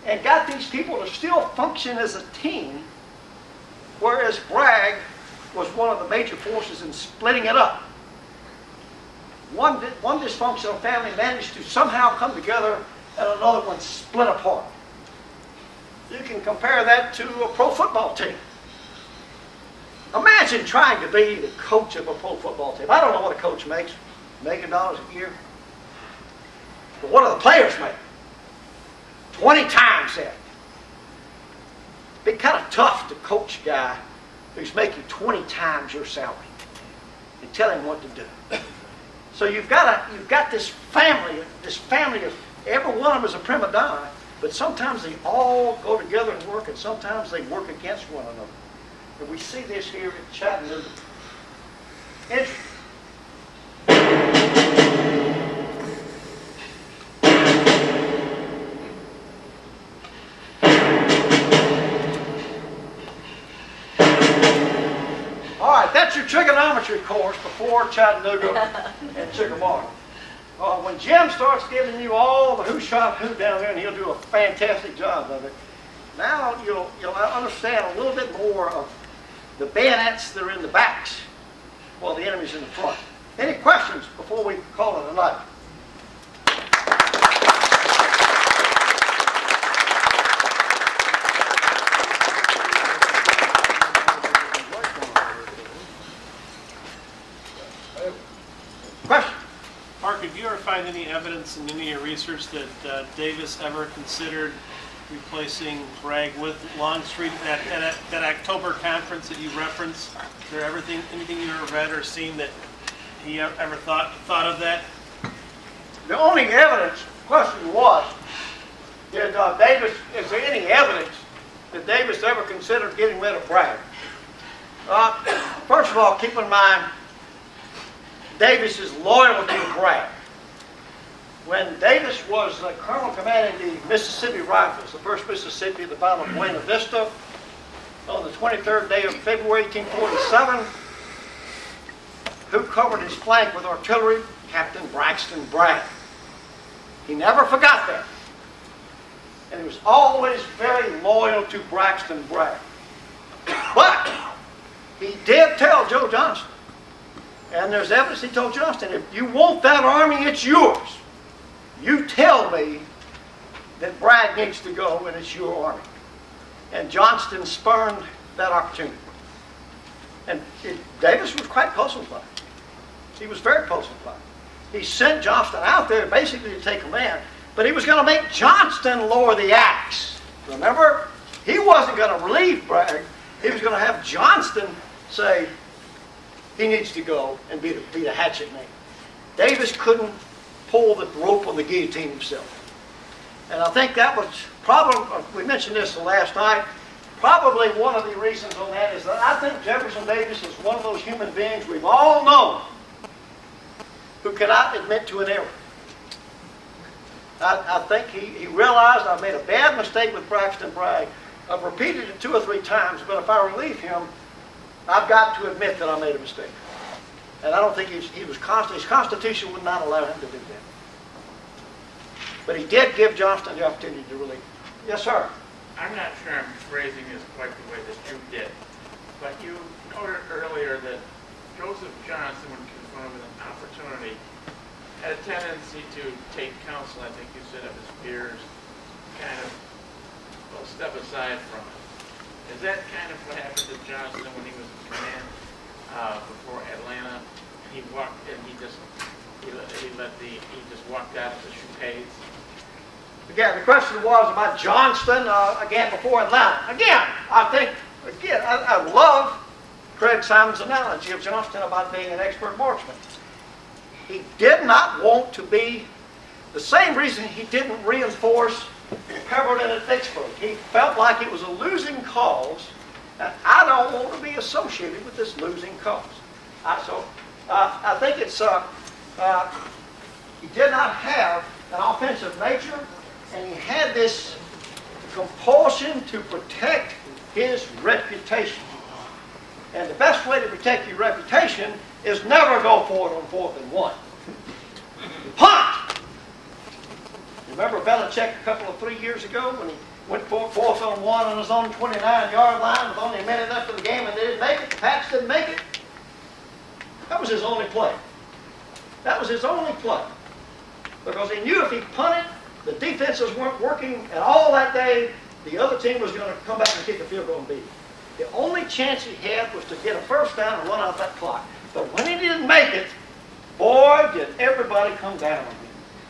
and got these people to still function as a team, whereas Bragg was one of the major forces in splitting it up. One dysfunctional family managed to somehow come together and another one split apart. You can compare that to a pro football team. Imagine trying to be the coach of a pro football team. I don't know what a coach makes, $1 million a year. But what do the players make? 20 times that. It'd be kind of tough to coach a guy who's making 20 times your salary and tell him what to do. So you've got this family of every one of them is a prima donna, but sometimes they all go together and work, and sometimes they work against one another. And we see this here in Chattanooga. Interesting. All right, that's your trigonometry course before Chattanooga and Chickamauga. When Jim starts giving you all the who shot who down there, and he'll do a fantastic job of it, now you'll understand a little bit more of the bayonets that are in the backs while the enemy's in the front. Any questions before we call it a night? Question? Mark, did you ever find any evidence in any of your research that Davis ever considered replacing Bragg with Longstreet at that October conference that you referenced? Is there anything you ever read or seen that he ever thought of that? The only evidence question was, is there any evidence that Davis ever considered getting rid of Bragg? First of all, keep in mind Davis's loyalty to Bragg. When Davis was colonel commanding the Mississippi Rifles, the 1st Mississippi at the Battle of Buena Vista, on the 23rd day of February 1847, who covered his flank with artillery? Captain Braxton Bragg. He never forgot that. And he was always very loyal to Braxton Bragg. But he did tell Joe Johnston, and there's evidence he told Johnston, if you want that army, it's yours. You tell me that Bragg needs to go and it's your army. And Johnston spurned that opportunity. And Davis was quite puzzled by it. He was very puzzled by it. He sent Johnston out there basically to take command, but he was going to make Johnston lower the axe. Remember? He wasn't going to relieve Bragg. He was going to have Johnston say he needs to go and be the hatchet man. Davis couldn't pull the rope on the guillotine himself. And I think that was probably, we mentioned this the last night, probably one of the reasons on that is that I think Jefferson Davis is one of those human beings we've all known who cannot admit to an error. I think he realized I made a bad mistake with Braxton Bragg. I've repeated it 2 or 3 times, but if I relieve him, I've got to admit that I made a mistake. And I don't think his constitution would not allow him to do that. But he did give Johnston the opportunity to relieve him. Yes, sir. I'm not sure I'm phrasing this quite the way that you did, but you noted earlier that Joseph Johnston, when confronted with an opportunity, had a tendency to take counsel, I think you said, of his peers, kind of step aside from it. Is that kind of what happened to Johnston when he was in command before Atlanta? He walked and he just walked out of the chupades. Again, the question was about Johnston, again, before Atlanta. Again, I love Craig Simon's analogy of Johnston about being an expert marksman. He did not want to be, the same reason he didn't reinforce Pemberton at Vicksburg. He felt like it was a losing cause, and I don't want to be associated with this losing cause. I think it's, he did not have an offensive nature, and he had this compulsion to protect his reputation. And the best way to protect your reputation is never go for it on 4th and 1. Punt! Remember Belichick a couple of 3 years ago when he went for 4th and 1 on his own 29-yard line with only a minute left of the game and they didn't make it? The Pats didn't make it? That was his only play. That was his only play. Because he knew if he punted, the defenses weren't working at all that day, the other team was going to come back and kick a field goal and beat him. The only chance he had was to get a first down and run out that clock. But when he didn't make it, boy, did everybody come down on him.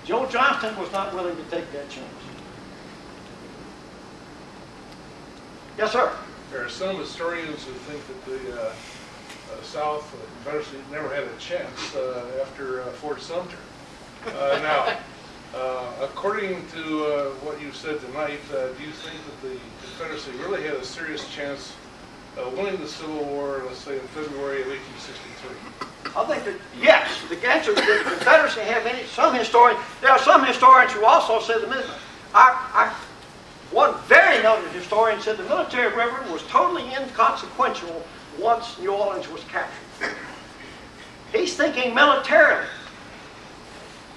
Joe Johnston was not willing to take that chance. Yes, sir. There are some historians who think that the South, the Confederacy, never had a chance after Fort Sumter. Now, according to what you said tonight, do you think that the Confederacy really had a serious chance of winning the Civil War, let's say in February of 1863? I think that, yes, the answer is that the Confederacy have any, some historians, there are some historians who also say one very noted historian said the military record was totally inconsequential once New Orleans was captured. He's thinking militarily.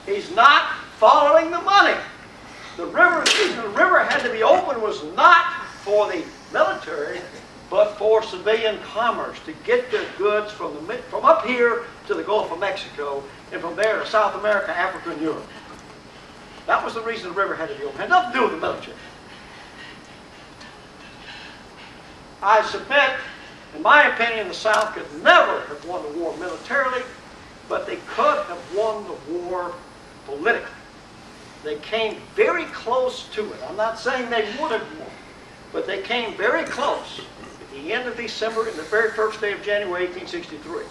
He's not following the money. The river had to be open was not for the military, but for civilian commerce, to get the goods from up here to the Gulf of Mexico, and from there to South America, Africa, and Europe. That was the reason the river had to be open. It had nothing to do with the military. I submit, in my opinion, the South could never have won the war militarily, but they could have won the war politically. They came very close to it. I'm not saying they would have won, but they came very close at the end of December and the very first day of January 1863.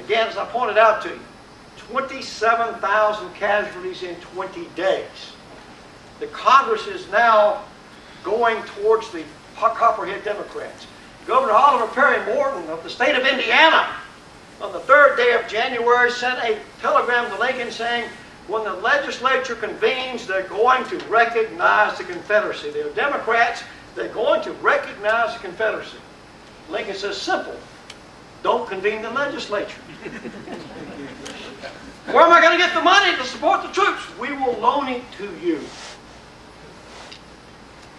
Again, as I pointed out to you, 27,000 casualties in 20 days. The Congress is now going towards the Copperhead Democrats. Governor Oliver Perry Morton of the state of Indiana on the 3rd day of January sent a telegram to Lincoln saying, when the legislature convenes, they're going to recognize the Confederacy. They're Democrats. They're going to recognize the Confederacy. Lincoln says, simple. Don't convene the legislature. Where am I going to get the money to support the troops? We will loan it to you.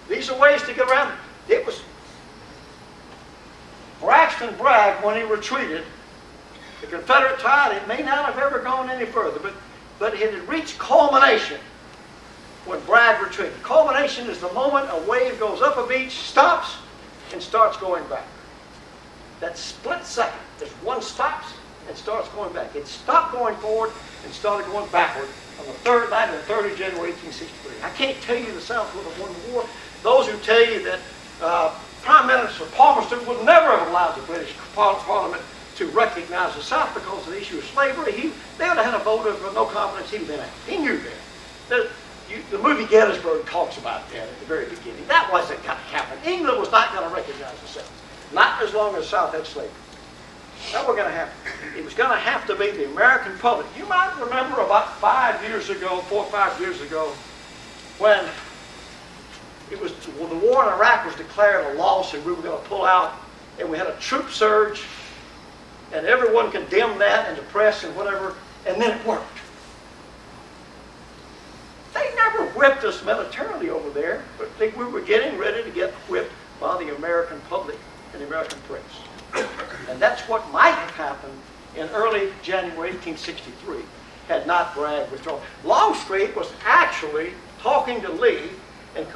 These are ways to get around it. It was Bragg, when he retreated, the Confederate tide, it may not have ever gone any further, but it had reached culmination when Bragg retreated. Culmination is the moment a wave goes up a beach, stops, and starts going back. That split second, as one stops and starts going back. It stopped going forward and started going backward on the third night of the 3rd of January, 1863. I can't tell you the South would have won the war. Those who tell you that Prime Minister Palmerston would never have allowed the British Parliament to recognize the South because of the issue of slavery, they would have had a vote of no confidence he'd been out. He knew that. The movie Gettysburg talks about that at the very beginning. That wasn't going to happen. England was not going to recognize the South. Not as long as the South had slavery. That was going to happen. It was going to have to be the American public. You might remember about 5 years ago, 4 or 5 years ago, when the war in Iraq was declared a loss and we were going to pull out, and we had a troop surge, and everyone condemned that, and the press and whatever, and then it worked. They never whipped us militarily over there, but I think we were getting ready to get whipped by the American public and the American press. And that's what might have happened in early January 1863 had not Bragg withdrawn. Longstreet was actually talking to Lee and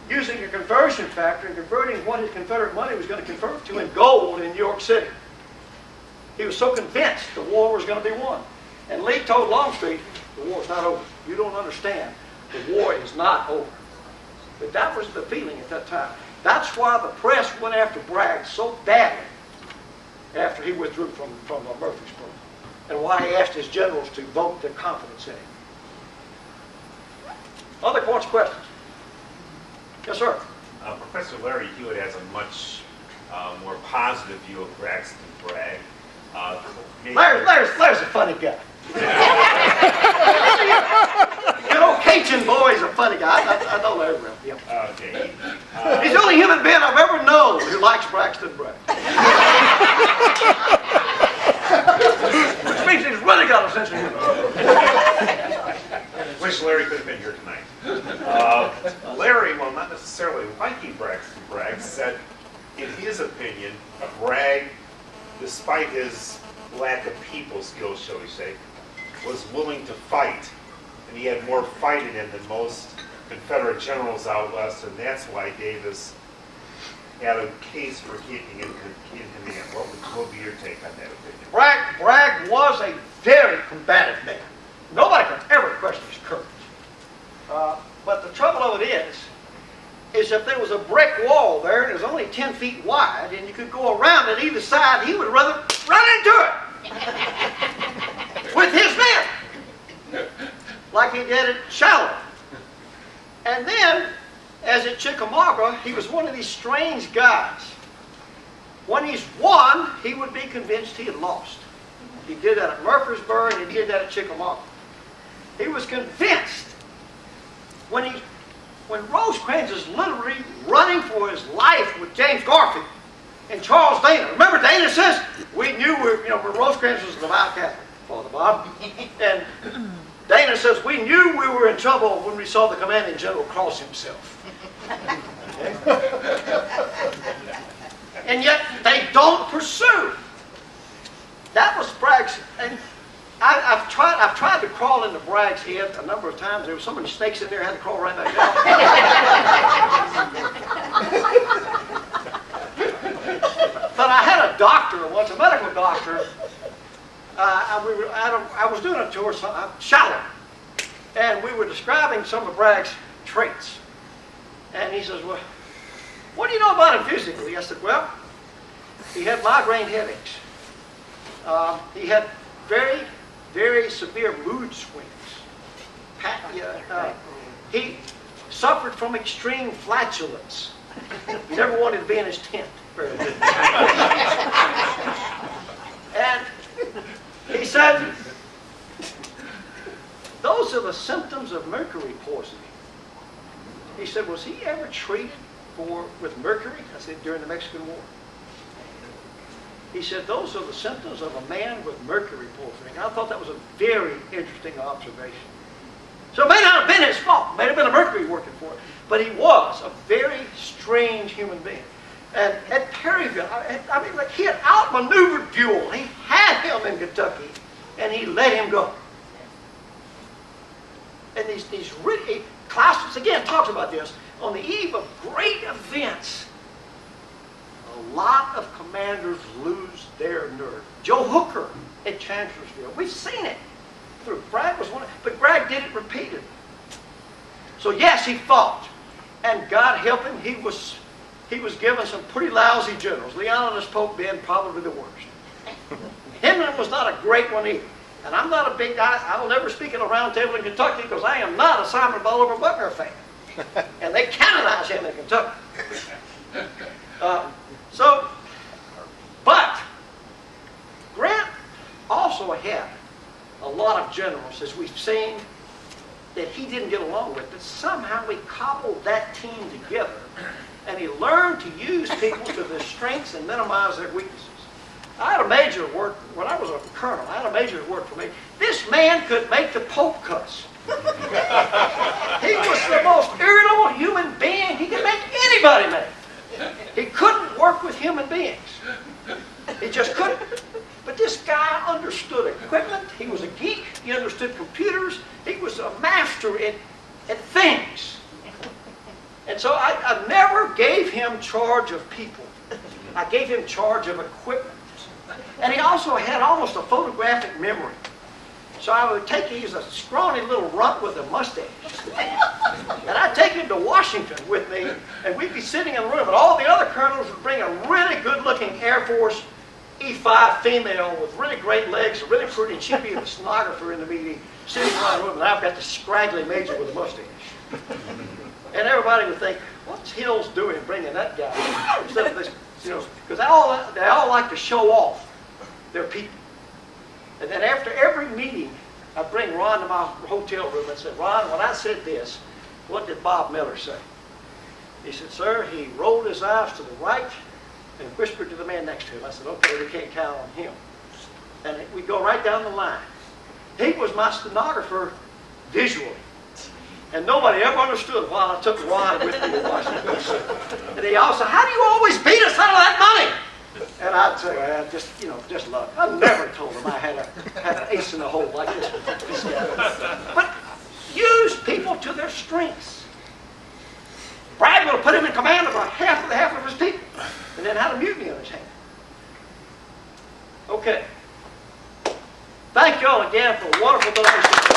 using a conversion factor and converting what his Confederate money was going to convert to in gold in New York City. He was so convinced the war was going to be won. And Lee told Longstreet, the war's not over. You don't understand. The war is not over. But that was the feeling at that time. That's why the press went after Bragg so badly after he withdrew from Murfreesboro, and why he asked his generals to vote their confidence in him. Other questions? Yes, sir. Professor Larry Hewitt has a much more positive view of Braxton Bragg. Larry's a funny guy. Good old Cajun boy is a funny guy. I know Larry well. Yeah. Okay. He's the only human being I've ever known who likes Braxton Bragg. Which means he's really got a sense of humor. Wish Larry could have been here tonight. Larry, well, not necessarily liking Braxton Bragg, said, in his opinion, Bragg, despite his lack of people skills, shall we say, was willing to fight. And he had more fight in him than most Confederate generals out west, and that's why Davis had a case for keeping him in command. What would be your take on that opinion? Bragg was a very combative man. Nobody can ever question his courage. But the trouble of it is if there was a brick wall there and it was only 10 feet wide and you could go around it either side, he would rather run into it with his men, like he did at Shallow. And then, as at Chickamauga, he was one of these strange guys. When he's won, he would be convinced he had lost. He did that at Murfreesboro and he did that at Chickamauga. He was convinced when Rosecrans is literally running for his life with James Garfield and Charles Dana. Remember, Dana says, we knew when Rosecrans was a devout Catholic, Father Bob. And Dana says, we knew we were in trouble when we saw the commanding general cross himself. And yet, they don't pursue. That was Bragg's, and I've tried to crawl into Bragg's head a number of times. There were so many snakes in there, I had to crawl right back down. But I had a doctor once, a medical doctor. I was doing a tour, Shallow, and we were describing some of Bragg's traits. And he says, well, what do you know about him physically? I said, well, he had migraine headaches. He had very, very severe mood swings. He suffered from extreme flatulence. He never wanted to be in his tent. And he said, those are the symptoms of mercury poisoning. He said, was he ever treated with mercury? I said, during the Mexican War. He said, those are the symptoms of a man with mercury poisoning. I thought that was a very interesting observation. So it may not have been his fault. It may have been a mercury working for it. But he was a very strange human being. And at Perryville, like he had outmaneuvered Buell. He had him in Kentucky, and he let him go. And these really, Clausewitz again talks about this. On the eve of great events, a lot of commanders lose their nerve. Joe Hooker at Chancellorsville. We've seen it. Bragg was one, but Bragg did it repeatedly. So yes, he fought, and God help him, he was given some pretty lousy generals. Leonidas Polk being probably the worst. Henry was not a great one either. And I'm not a big guy. I will never speak at a round table in Kentucky because I am not a Simon Bolivar Buckner fan. And they canonized him in Kentucky. But Grant also had a lot of generals, as we've seen, that he didn't get along with, but somehow he cobbled that team together, and he learned to use people to their strengths and minimize their weaknesses. I had a major at work, when I was a colonel, I had a major at work for me. This man could make the Pope cuss. He was the most irritable human being he could make anybody mad. He couldn't work with human beings. He just couldn't. But this guy understood equipment. He was a geek. He understood computers. He was a master at things. And so I never gave him charge of people. I gave him charge of equipment. And he also had almost a photographic memory. So I would take him, he's a scrawny little runt with a mustache. And I'd take him to Washington with me, and we'd be sitting in a room, and all the other colonels would bring a really good-looking Air Force E5 female with really great legs, really pretty, and she'd be the stenographer in the meeting, sitting around the room, and I've got the scraggly major with a mustache. And everybody would think, what's Hills doing bringing that guy? Instead of this, because they all like to show off their people. And then after every meeting, I'd bring Ron to my hotel room and say, Ron, when I said this, what did Bob Miller say? He said, sir, he rolled his eyes to the right and whispered to the man next to him. I said, okay, we can't count on him. And we'd go right down the line. He was my stenographer visually. And nobody ever understood why I took Ron with me to Washington, D.C. And he also, how do you always beat us out of that money? And I'd say, well, just luck. I never told him I had an ace in the hole like this guy. But use people to their strengths. Bragg would have put him in command of half of his people, and then had a mutiny on his hand. Okay. Thank you all again for a wonderful donation.